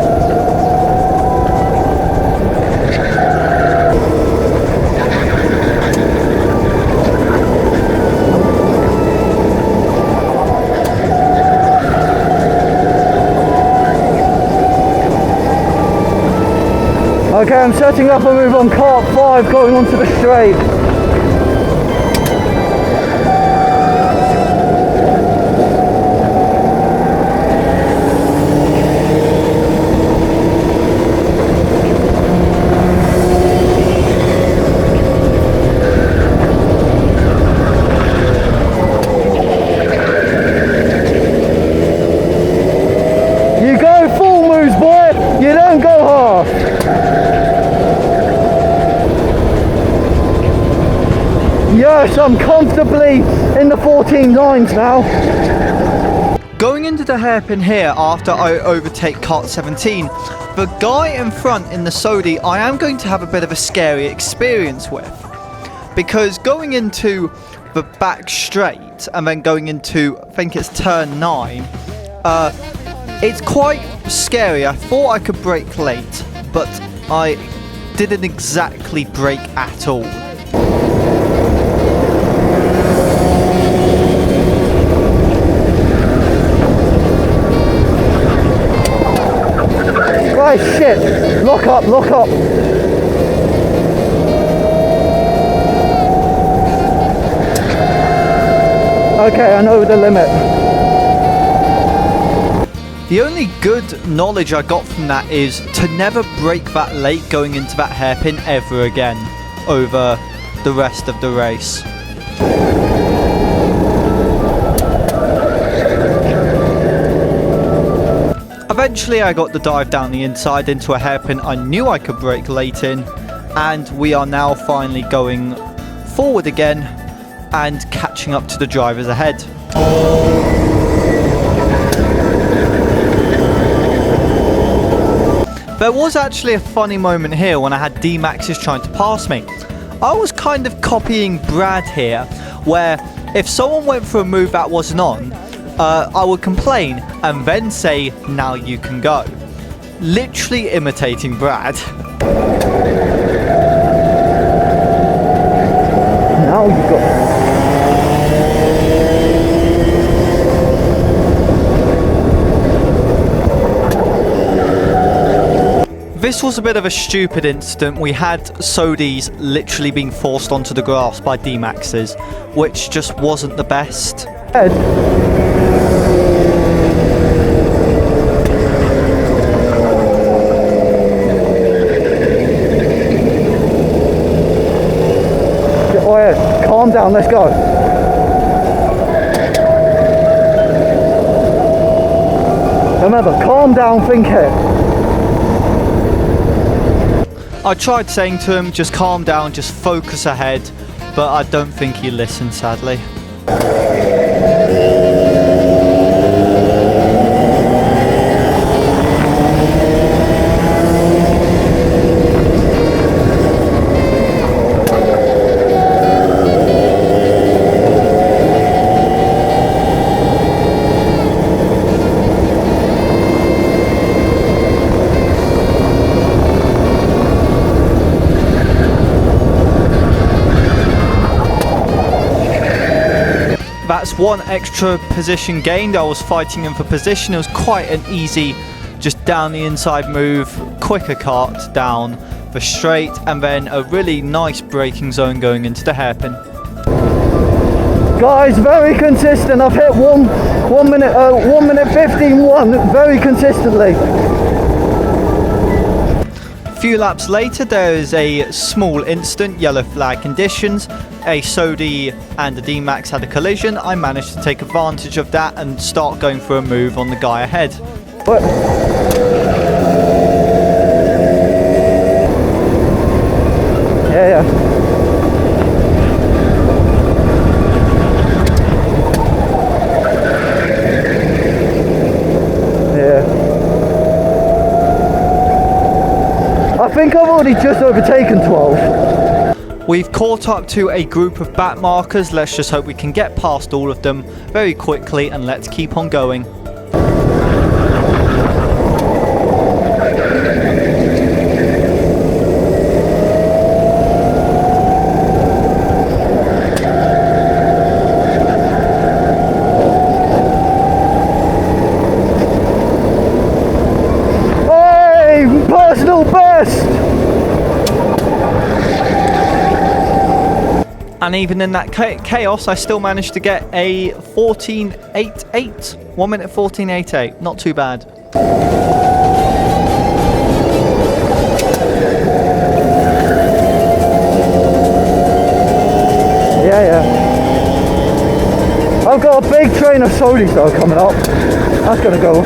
Speaker 1: Okay, I'm setting up a move on kart 5 going onto the straight. You go full moves, boy, you don't go half. Yes, I'm comfortably in the 14.9s now.
Speaker 10: Going into the hairpin here after I overtake kart 17, the guy in front in the Sodi I am going to have a bit of a scary experience with. Because going into the back straight and then going into, I think it's turn 9, it's quite scary. I thought I could brake late, but I didn't exactly brake at all.
Speaker 1: Right, shit, lock up, lock up. Okay, I know the limit.
Speaker 10: The only good knowledge I got from that is to never brake that late going into that hairpin ever again over the rest of the race. Eventually I got the dive down the inside into a hairpin I knew I could brake late in, and we are now finally going forward again and catching up to the drivers ahead. There was actually a funny moment here when I had D-Maxes trying to pass me. I was kind of copying Brad here, where if someone went for a move that wasn't on, I would complain and then say, now you can go. Literally imitating Brad.
Speaker 1: Now you got.
Speaker 10: This was a bit of a stupid incident. We had Sodis literally being forced onto the grass by D-Maxes, which just wasn't the best. Calm down, let's go. Remember, calm down, think it. I tried saying to him, just calm down, just focus ahead, but I don't think he listened, sadly. that's one extra position gained. I was fighting him for position. It was quite an easy, just down the inside move, quicker kart down for straight, and then a really nice braking zone going into the hairpin.
Speaker 1: Guys, very consistent. I've hit 1 minute 15.1 very consistently.
Speaker 10: A few laps later, there is a small incident, yellow flag conditions. A Sodi and a D-Max had a collision. I managed to take advantage of that and start going for a move on the guy ahead.
Speaker 1: But yeah. I think I've already just overtaken 12.
Speaker 10: We've caught up to a group of back markers. Let's just hope we can get past all of them very quickly, and let's keep on going.
Speaker 1: Personal best!
Speaker 10: And even in that chaos, I still managed to get a 14.88. 1 minute 14.88. Not too bad.
Speaker 1: Yeah. I've got a big train of Sodis though coming up. That's gonna go.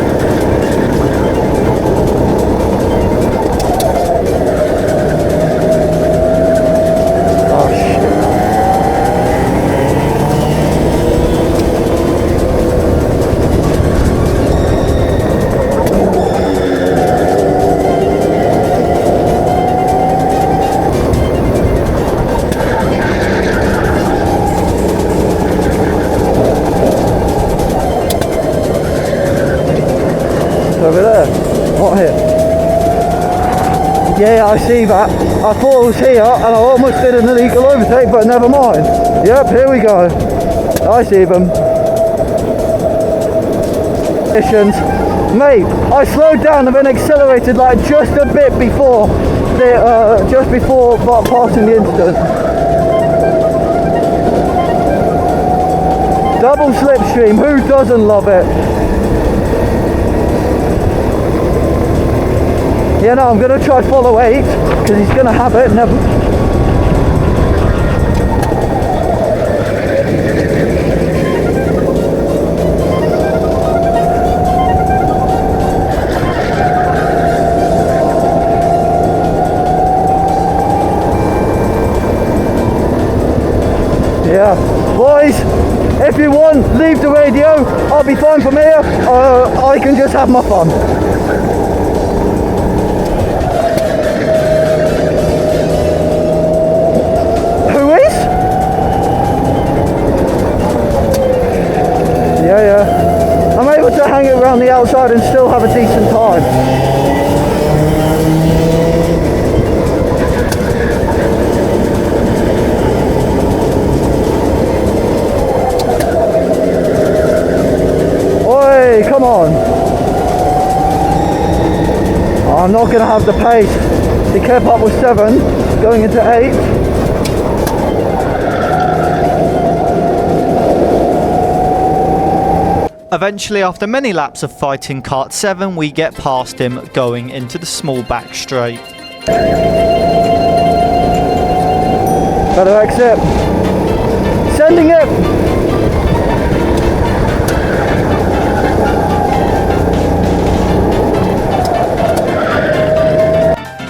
Speaker 1: Over there, not here. Yeah, I see that. I thought it was here and I almost did an illegal overtake, but never mind. Yep, here we go. I see them. Mate, I slowed down and then accelerated like just a bit before passing the incident. Double slipstream, who doesn't love it? Yeah, no, I'm going to try follow 8, because he's going to have it. Never. Yeah. Boys, if you want, leave the radio. I'll be fine from here. I can just have my fun. Yeah. I'm able to hang it around the outside and still have a decent time. Oi, come on. I'm not going to have the pace. He kept up with 7, going into 8.
Speaker 10: Eventually, after many laps of fighting kart 7, we get past him going into the small back straight.
Speaker 1: Better exit. Sending it.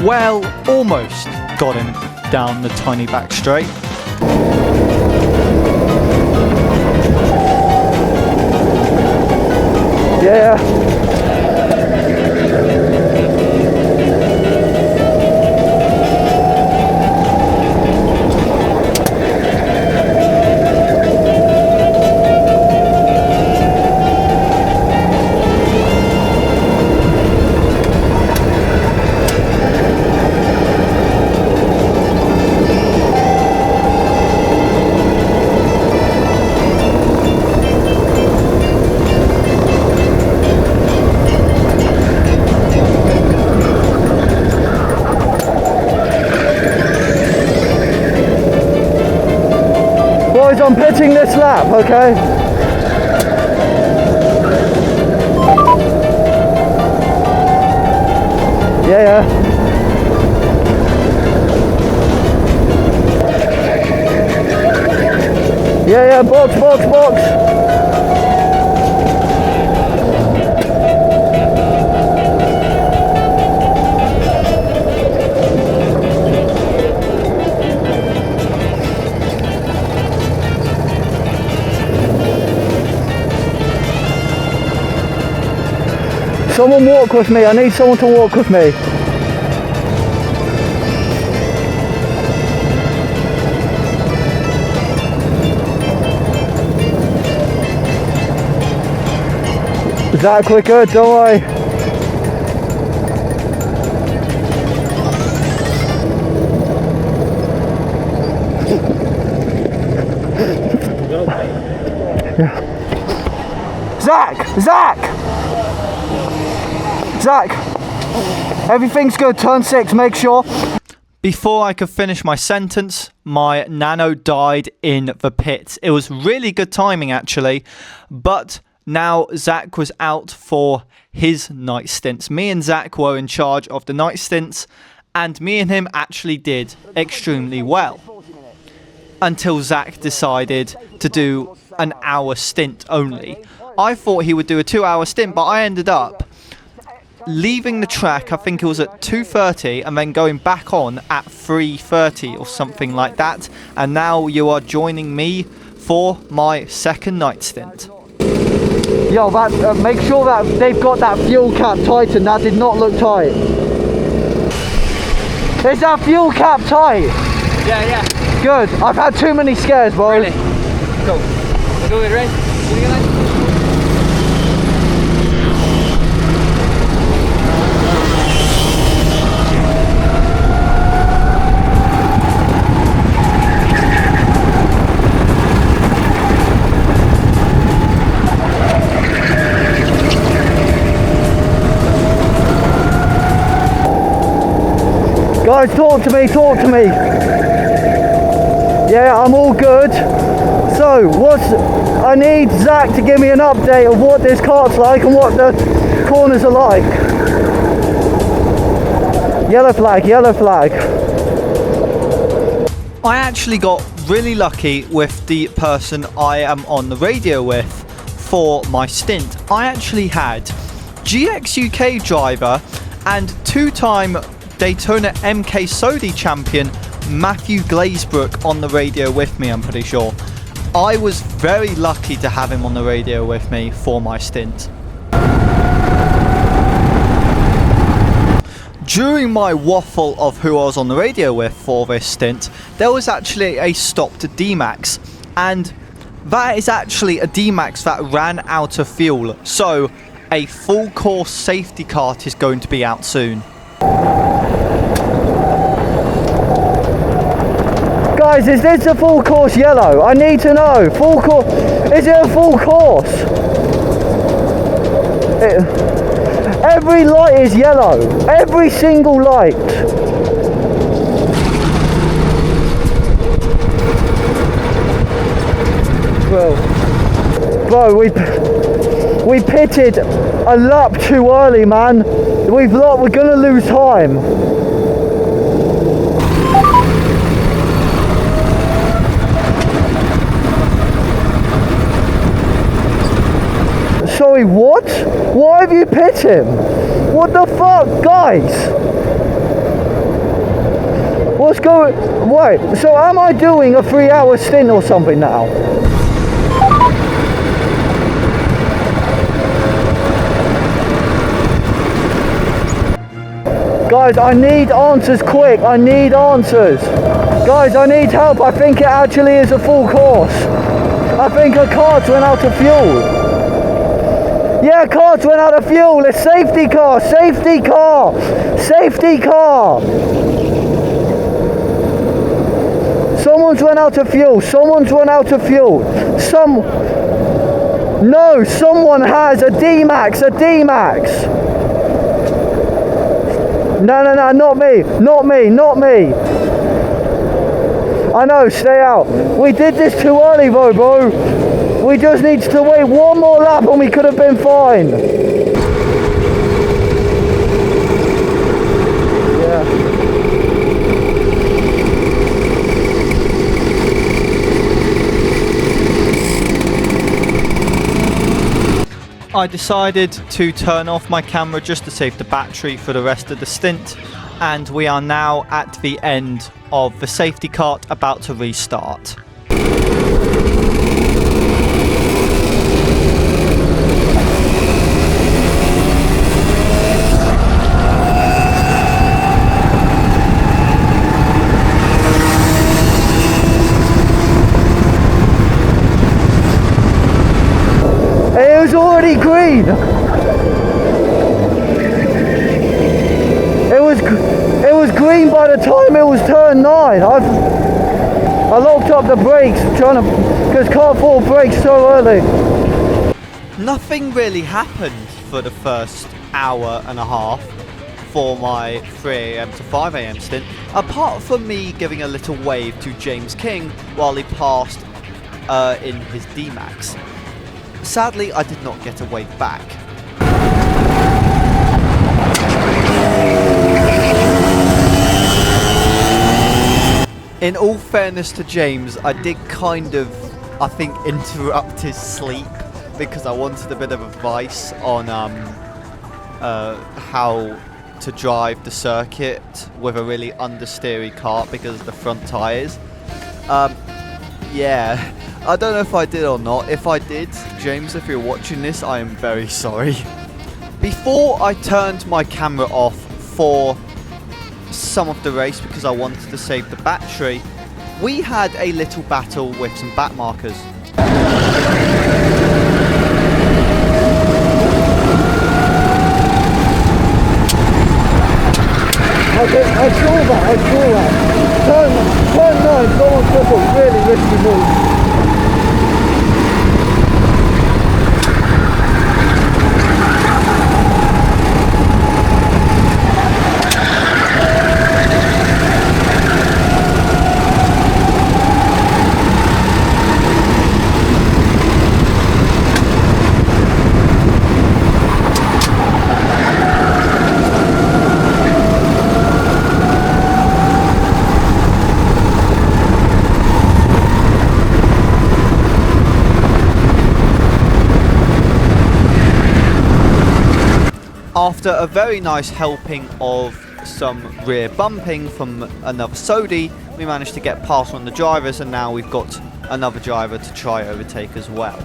Speaker 10: Well, almost got him down the tiny back straight.
Speaker 1: Yeah. starting this lap, okay? Yeah. Yeah, box. Someone walk with me, I need someone to walk with me. Zach, we're good, don't worry. Zach! Everything's good, turn 6, make sure. Before I could finish my sentence, my nano died in the pit. It was really good timing actually, but now Zach was out for his night stints. Me and Zach were in charge of the night stints, and me and him actually did extremely well. Until Zach decided to do an hour stint only. I thought he would do a 2-hour stint, but I ended up leaving the track, I think it was at 2:30, and then going back on at 3:30 or something like that. And now you are joining me for my second night stint. Yo, make sure that they've got that fuel cap tightened. That did not look tight. Is that fuel cap tight?
Speaker 8: Yeah.
Speaker 1: Good. I've had too many scares, bro.
Speaker 8: Really? Go. Go with race.
Speaker 1: Guys, talk to me. Yeah, I'm all good. So, I need Zach to give me an update of what this kart's like and what the corners are like. Yellow flag. I actually got really lucky with the person I am on the radio with for my stint. I actually had GX UK driver and 2-time Daytona MK Sodi champion Matthew Glazebrook on the radio with me, I'm pretty sure. I was very lucky to have him on the radio with me for my stint. During my waffle of who I was on the radio with for this stint, there was actually a stop to D-Max, and that is actually a D-Max that ran out of fuel, so a full course safety cart is going to be out soon. Guys, is this a full course yellow? I need to know. Full course. Is it a full course? Every light is yellow. Every single light. Bro, we pitted a lap too early, man. We're gonna lose time. Sorry, what? Why have you pit him? What the fuck, guys? What's going... Wait, so am I doing a 3-hour stint or something now? Guys, I need answers quick. I need answers. Guys, I need help. I think it actually is a full course. I think a cart's went out of fuel. Yeah, carts went out of fuel. A safety car. Someone's run out of fuel. No, someone has a D-Max. No, not me. I know, stay out. We did this too early though, bro. We just need to wait one more lap and we could have been fine. Yeah. I decided to turn off my camera just to save the battery for the rest of the stint, and we are now at the end of the safety cart, about to restart. It was already green. It was green by the time it was turn 9. I locked up the brakes because car 4 brakes so early. Nothing really happened for the first hour and a half for my 3 AM to 5 AM stint, apart from me giving a little wave to James King while he passed in his D-Max. Sadly, I did not get a wave back. In all fairness to James, I did kind of, I think, interrupt his sleep because I wanted a bit of advice on how to drive the circuit with a really understeery kart because of the front tyres. Yeah. I don't know if I did or not. If I did, James, if you're watching this, I am very sorry. Before I turned my camera off for some of the race because I wanted to save the battery, we had a little battle with some back markers. I saw that. Turn 9, someone took a really risky move. After a very nice helping of some rear bumping from another Sodi, we managed to get past one of the drivers, and now we've got another driver to try overtake as well.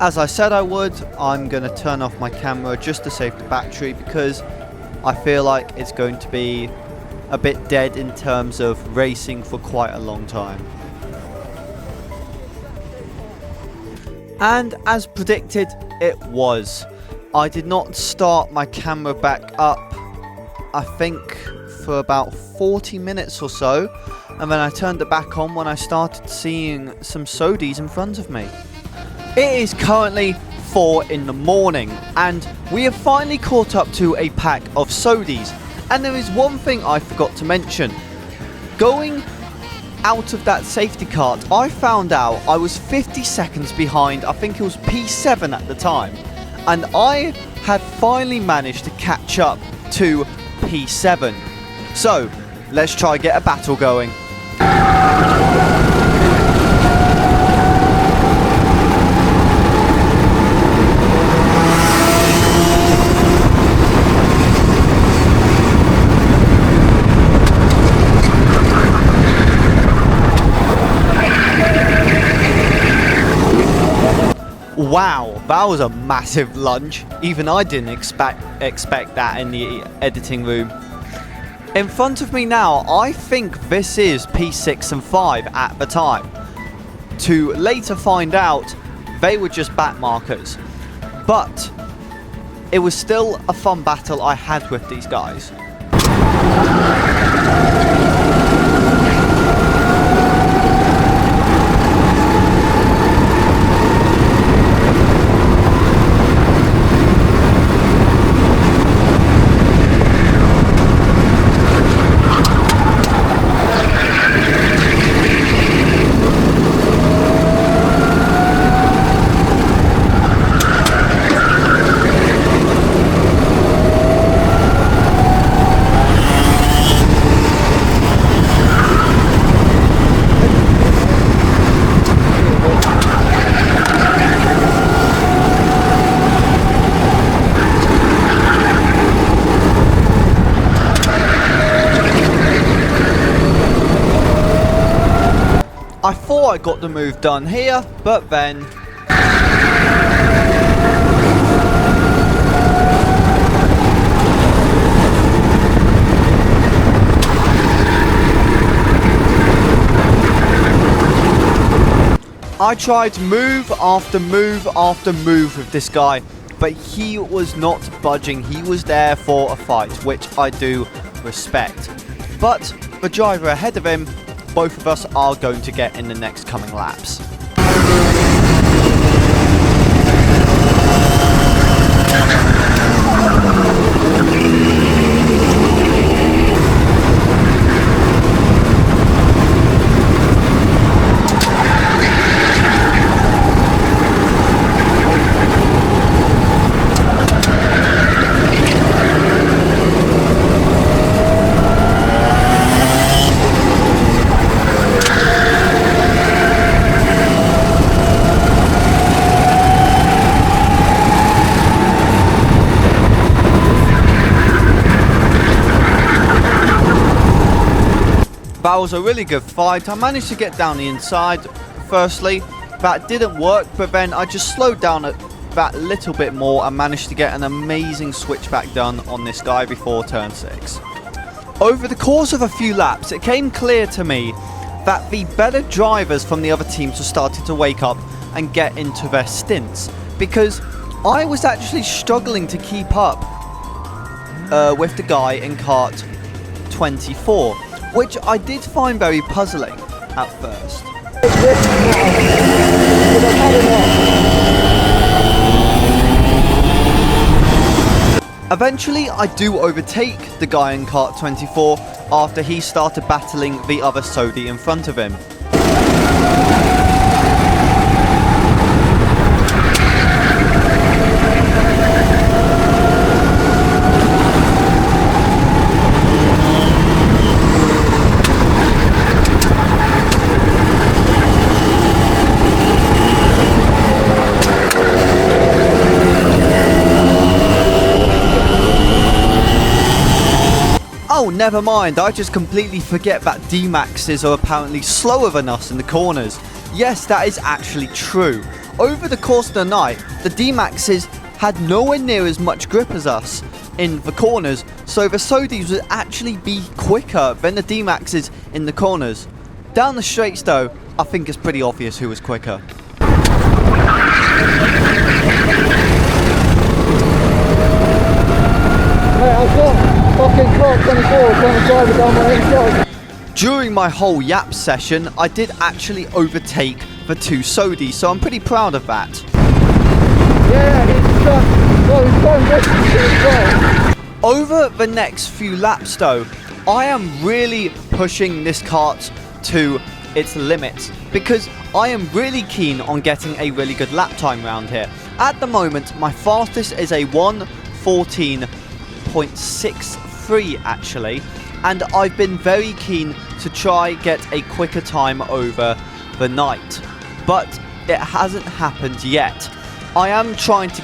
Speaker 1: As I said I would, I'm going to turn off my camera just to save the battery because I feel like it's going to be a bit dead in terms of racing for quite a long time. And as predicted, it was. I did not start my camera back up, I think, for about 40 minutes or so, and then I turned it back on when I started seeing some Sodis in front of me. It is currently 4 in the morning and we have finally caught up to a pack of Sodis, and there is one thing I forgot to mention. Going out of that safety cart, I found out I was 50 seconds behind, I think it was P7 at the time, and I had finally managed to catch up to P7. So let's try get a battle going. Wow, that was a massive lunge. Even I didn't expect that in the editing room. In front of me now, I think this is P6 and 5 at the time. To later find out, they were just back markers. But it was still a fun battle I had with these guys.
Speaker 10: So I got the move done here, but then I tried move after move after move with this guy, but he was not budging. He was there for a fight, which I do respect. But the driver ahead of him, both of us are going to get in the next coming laps. That was a really good fight. I managed to get down the inside firstly. That didn't work, but then I just slowed down that little bit more and managed to get an amazing switchback done on this guy before turn 6. Over the course of a few laps, it came clear to me that the better drivers from the other teams were starting to wake up and get into their stints, because I was actually struggling to keep up with the guy in kart 24. Which I did find very puzzling at first. Eventually, I do overtake the guy in kart 24 after he started battling the other Sodi in front of him. Oh, never mind, I just completely forget that D-Maxes are apparently slower than us in the corners. Yes, that is actually true. Over the course of the night, the D-Maxes had nowhere near as much grip as us in the corners, so the Sodis would actually be quicker than the D-Maxes in the corners. Down the straights though, I think it's pretty obvious who was quicker. During my whole yap session, I did actually overtake the two Sodis, so I'm pretty proud of that. Over the next few laps though, I am really pushing this kart to its limits because I am really keen on getting a really good lap time round here. At the moment, my fastest is a 1:14.63 actually, and I've been very keen to try get a quicker time over the night, but it hasn't happened yet. I am trying to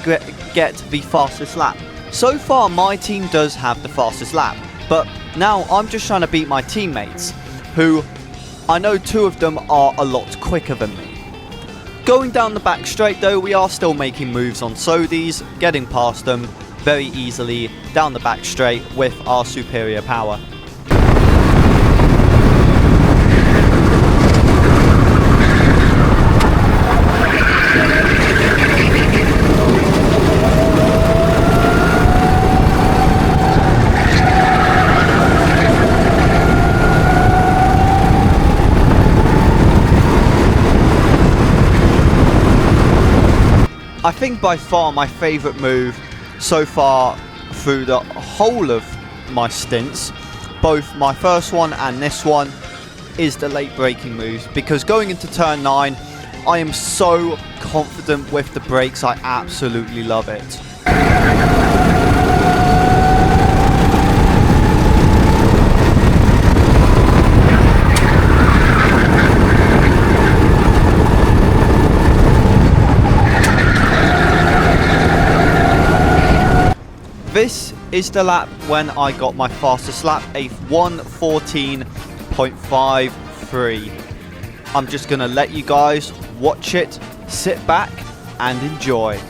Speaker 10: get the fastest lap. So far my team does have the fastest lap, but now I'm just trying to beat my teammates, who I know two of them are a lot quicker than me. Going down the back straight though, we are still making moves on Sodis, getting past them very easily down the back straight with our superior power. I think by far my favourite move so far through the whole of my stints, both my first one and this one, is the late braking moves, because going into turn 9 I am so confident with the brakes, I absolutely love it. This is the lap when I got my fastest lap, a 1:14.53.
Speaker 1: I'm just going to let you guys watch it, sit back and enjoy.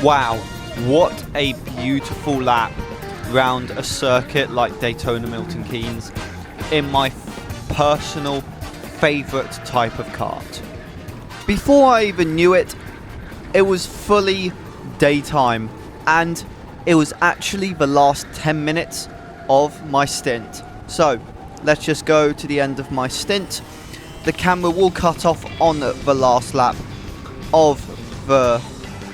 Speaker 1: Wow, what a beautiful lap round a circuit like Daytona Milton Keynes in my personal favourite type of kart. Before I even knew it, it was fully daytime and it was actually the last 10 minutes of my stint. So let's just go to the end of my stint. The camera will cut off on the last lap of the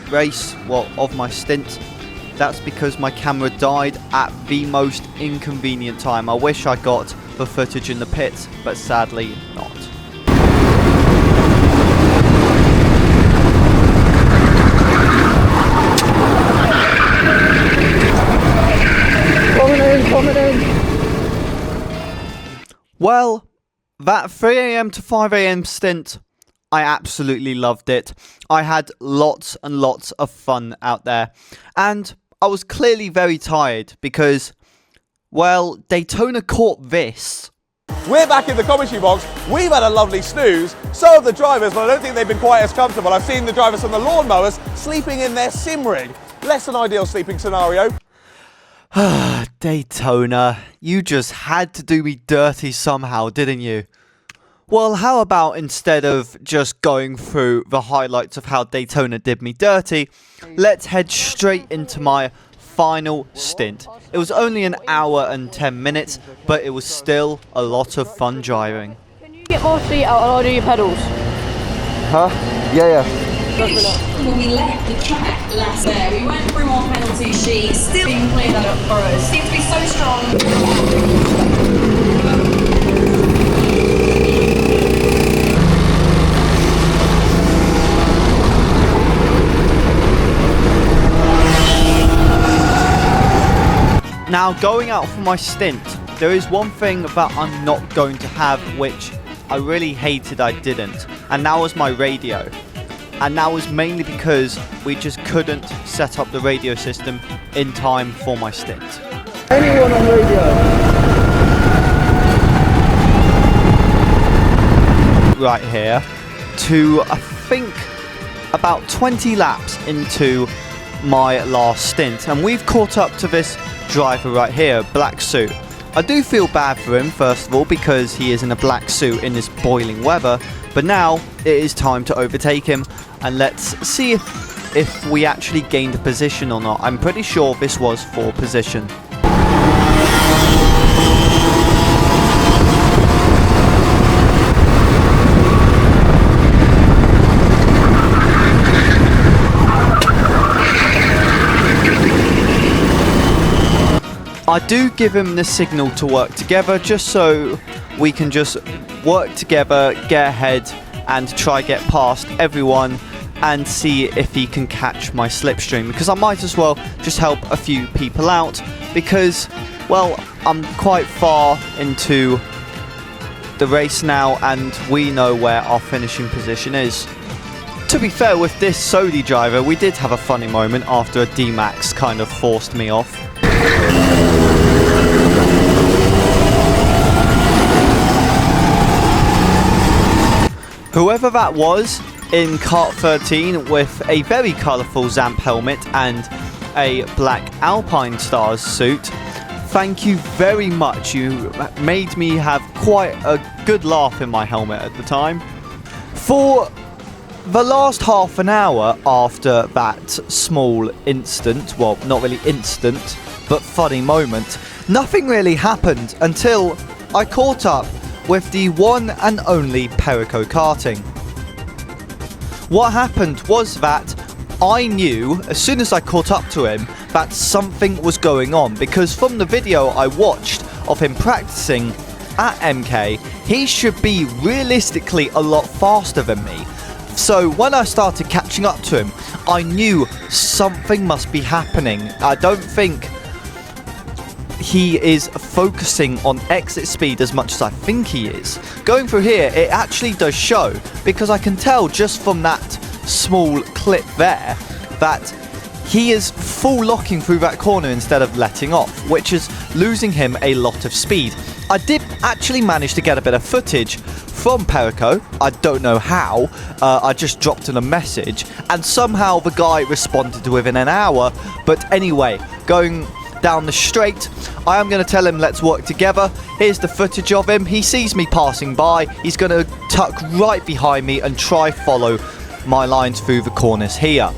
Speaker 1: race, well, of my stint. That's because my camera died at the most inconvenient time. I wish I got the footage in the pits, but sadly not. Coming in. Well, that 3 AM to 5 AM stint, I absolutely loved it. I had lots and lots of fun out there. And I was clearly very tired because, well, Daytona caught this.
Speaker 11: We're back in the commentary box. We've had a lovely snooze. So have the drivers, but I don't think they've been quite as comfortable. I've seen the drivers on the lawnmowers sleeping in their sim rig. Less than ideal sleeping scenario.
Speaker 1: Daytona, you just had to do me dirty somehow, didn't you? Well, how about instead of just going through the highlights of how Daytona did me dirty, let's head straight into my final stint. It was only an hour and 10 minutes, but it was still a lot of fun driving.
Speaker 5: Can you get more seat out and order your pedals?
Speaker 1: Huh? Yeah.
Speaker 12: When we left the track last year, we went through our penalty sheet, still didn't clear that up for us. Seems to be so strong.
Speaker 1: Now, going out for my stint, there is one thing that I'm not going to have, which I really hated I didn't, and that was my radio. And that was mainly because we just couldn't set up the radio system in time for my stint.
Speaker 10: Anyone on radio?
Speaker 1: Right here to, I think, about 20 laps into my last stint. And we've caught up to this driver right here, black suit. I do feel bad for him, first of all, because he is in a black suit in this boiling weather. But now it is time to overtake him, and let's see if we actually gained a position or not. I'm pretty sure this was for position. I do give him the signal to work together, just so we can just work together, get ahead and try get past everyone and see if he can catch my slipstream, because I might as well just help a few people out, because, well, I'm quite far into the race now and we know where our finishing position is.
Speaker 10: To be fair, with this Sodi driver, we did have a funny moment after a D-Max kind of forced me off. Whoever that was in kart 13 with a very colourful Zamp helmet and a black Alpine Stars suit, thank you very much. You made me have quite a good laugh in my helmet at the time. For the last half an hour after that small incident, well, not really instant, but funny moment, nothing really happened until I caught up with the one and only Perico karting. What happened was that I knew, as soon as I caught up to him, that something was going on, because from the video I watched of him practicing at MK, he should be realistically a lot faster than me. So when I started catching up to him, I knew something must be happening. I don't think he is focusing on exit speed as much as I think he is. Going through here, it actually does show, because I can tell just from that small clip there that he is full locking through that corner instead of letting off, which is losing him a lot of speed. I did actually manage to get a bit of footage from Perico. I don't know how. I just dropped him a message and somehow the guy responded within an hour. But anyway, going down the straight, I am going to tell him let's work together. Here's the footage of him. He sees me passing by. He's going to tuck right behind me and try follow my lines through the corners here.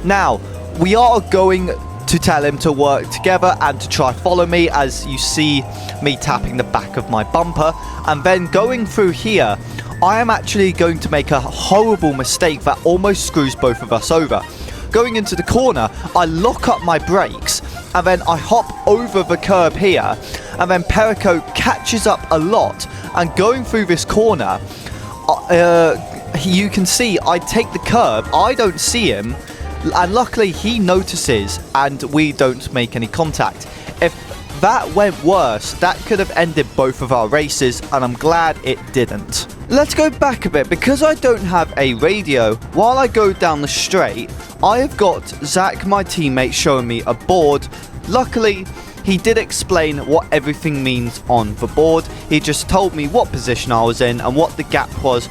Speaker 10: Now, we are going to tell him to work together and to try follow me, as you see me tapping the back of my bumper. And then going through here, I am actually going to make a horrible mistake that almost screws both of us over. Going into the corner, I lock up my brakes and then I hop over the curb here, and then Perico catches up a lot, and going through this corner, you can see I take the curb, I don't see him, and luckily he notices and we don't make any contact. If that went worse, that could have ended both of our races, and I'm glad it didn't. Let's go back a bit, because I don't have a radio. While I go down the straight, I have got Zach, my teammate, showing me a board. Luckily, he did explain what everything means on the board. He just told me what position I was in and what the gap was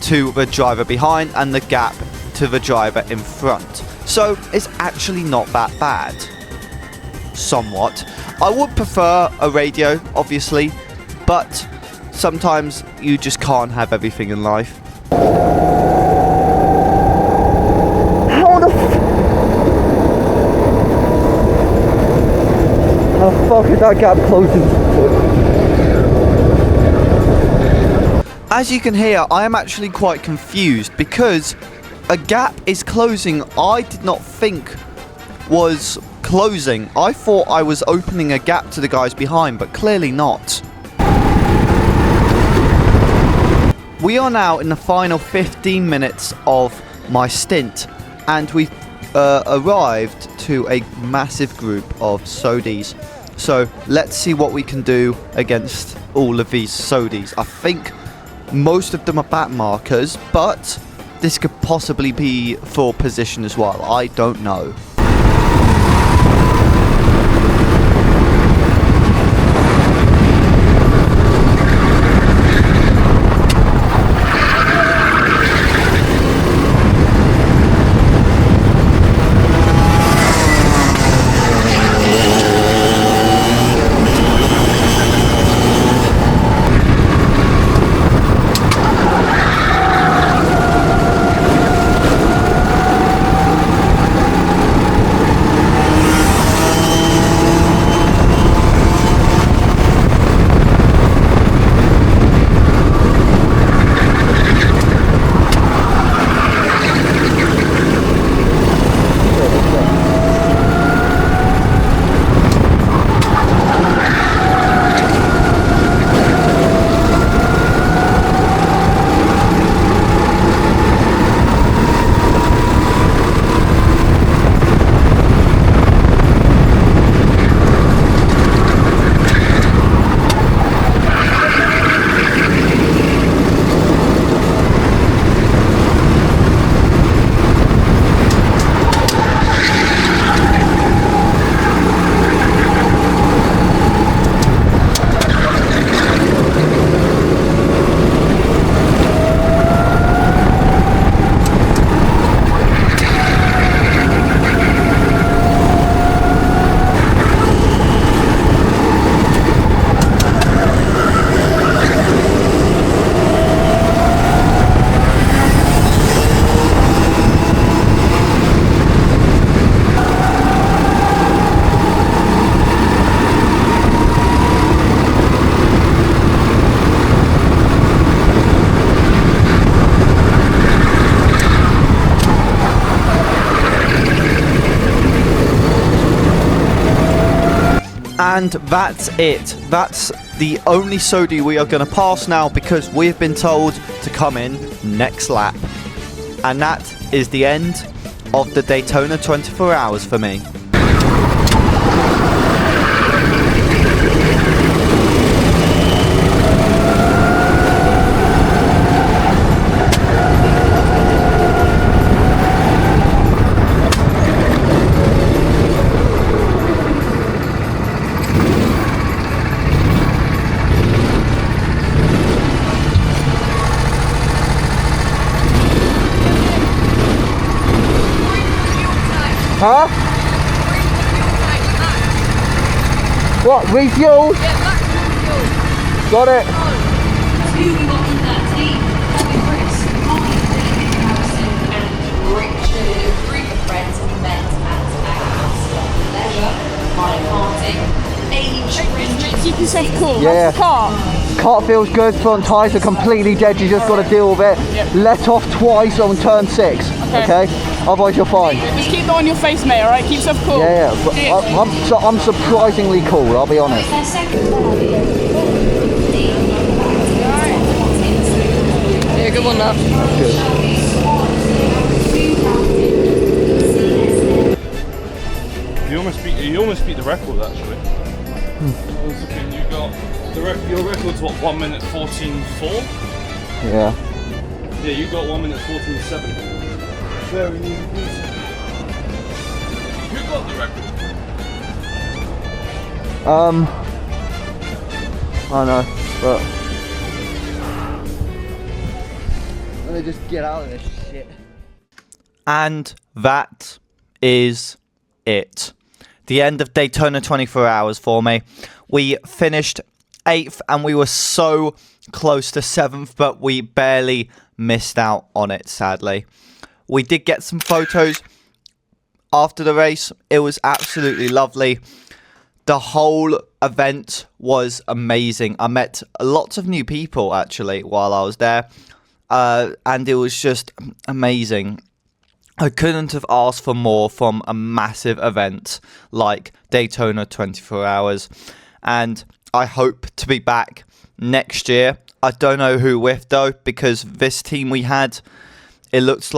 Speaker 10: to the driver behind and the gap to the driver in front. So it's actually not that bad. Somewhat. I would prefer a radio, obviously, but sometimes you just can't have everything in life. How the fuck is that gap closing? As you can hear, I am actually quite confused, because a gap is closing I did not think was closing. I thought I was opening a gap to the guys behind, but clearly not. We are now in the final 15 minutes of my stint, and we've arrived to a massive group of Sodis. So let's see what we can do against all of these Sodis. I think most of them are back markers, but this could possibly be for position as well. I don't know. And that's it. That's the only Sodi we are going to pass now because we've been told to come in next lap. And that is the end of the Daytona 24 hours for me.
Speaker 1: Huh? What, refuel? Got it.
Speaker 12: Who we got in that team? Chris, Molly, David, Harrison, and Richard. A group of friends we met at our leisure, my karting,
Speaker 5: Keep yourself cool.
Speaker 1: Yeah.
Speaker 5: How's the car?
Speaker 1: Cart feels good, front tyres are completely dead, you just got to deal with it.
Speaker 5: Yep.
Speaker 1: Let off twice on turn 6, okay? Otherwise you're fine.
Speaker 5: Just keep that on your face, mate, alright? Keep yourself cool.
Speaker 1: Yeah, but I'm surprisingly cool, I'll be honest.
Speaker 8: Yeah, good one, love.
Speaker 1: Good.
Speaker 9: You almost beat the record actually. I was looking, you got your record's what, 1 minute 14.4?
Speaker 1: Yeah.
Speaker 9: Yeah, you got 1 minute 14.7. Very easy. Who got the record?
Speaker 1: I know, but let me just get out of this shit.
Speaker 10: And that is it. The end of Daytona 24 hours for me. We finished 8th and we were so close to 7th, but we barely missed out on it, sadly. We did get some photos after the race. It was absolutely lovely. The whole event was amazing. I met lots of new people, actually, while I was there. And it was just amazing. I couldn't have asked for more from a massive event like Daytona 24 hours. And I hope to be back next year. I don't know who with though, because this team we had, it's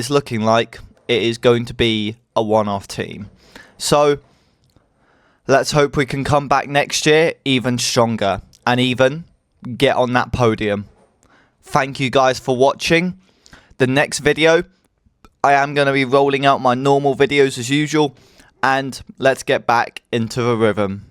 Speaker 10: looking like it is going to be a one-off team. So let's hope we can come back next year even stronger and even get on that podium. Thank you guys for watching. The next video, I am going to be rolling out my normal videos as usual, and let's get back into the rhythm.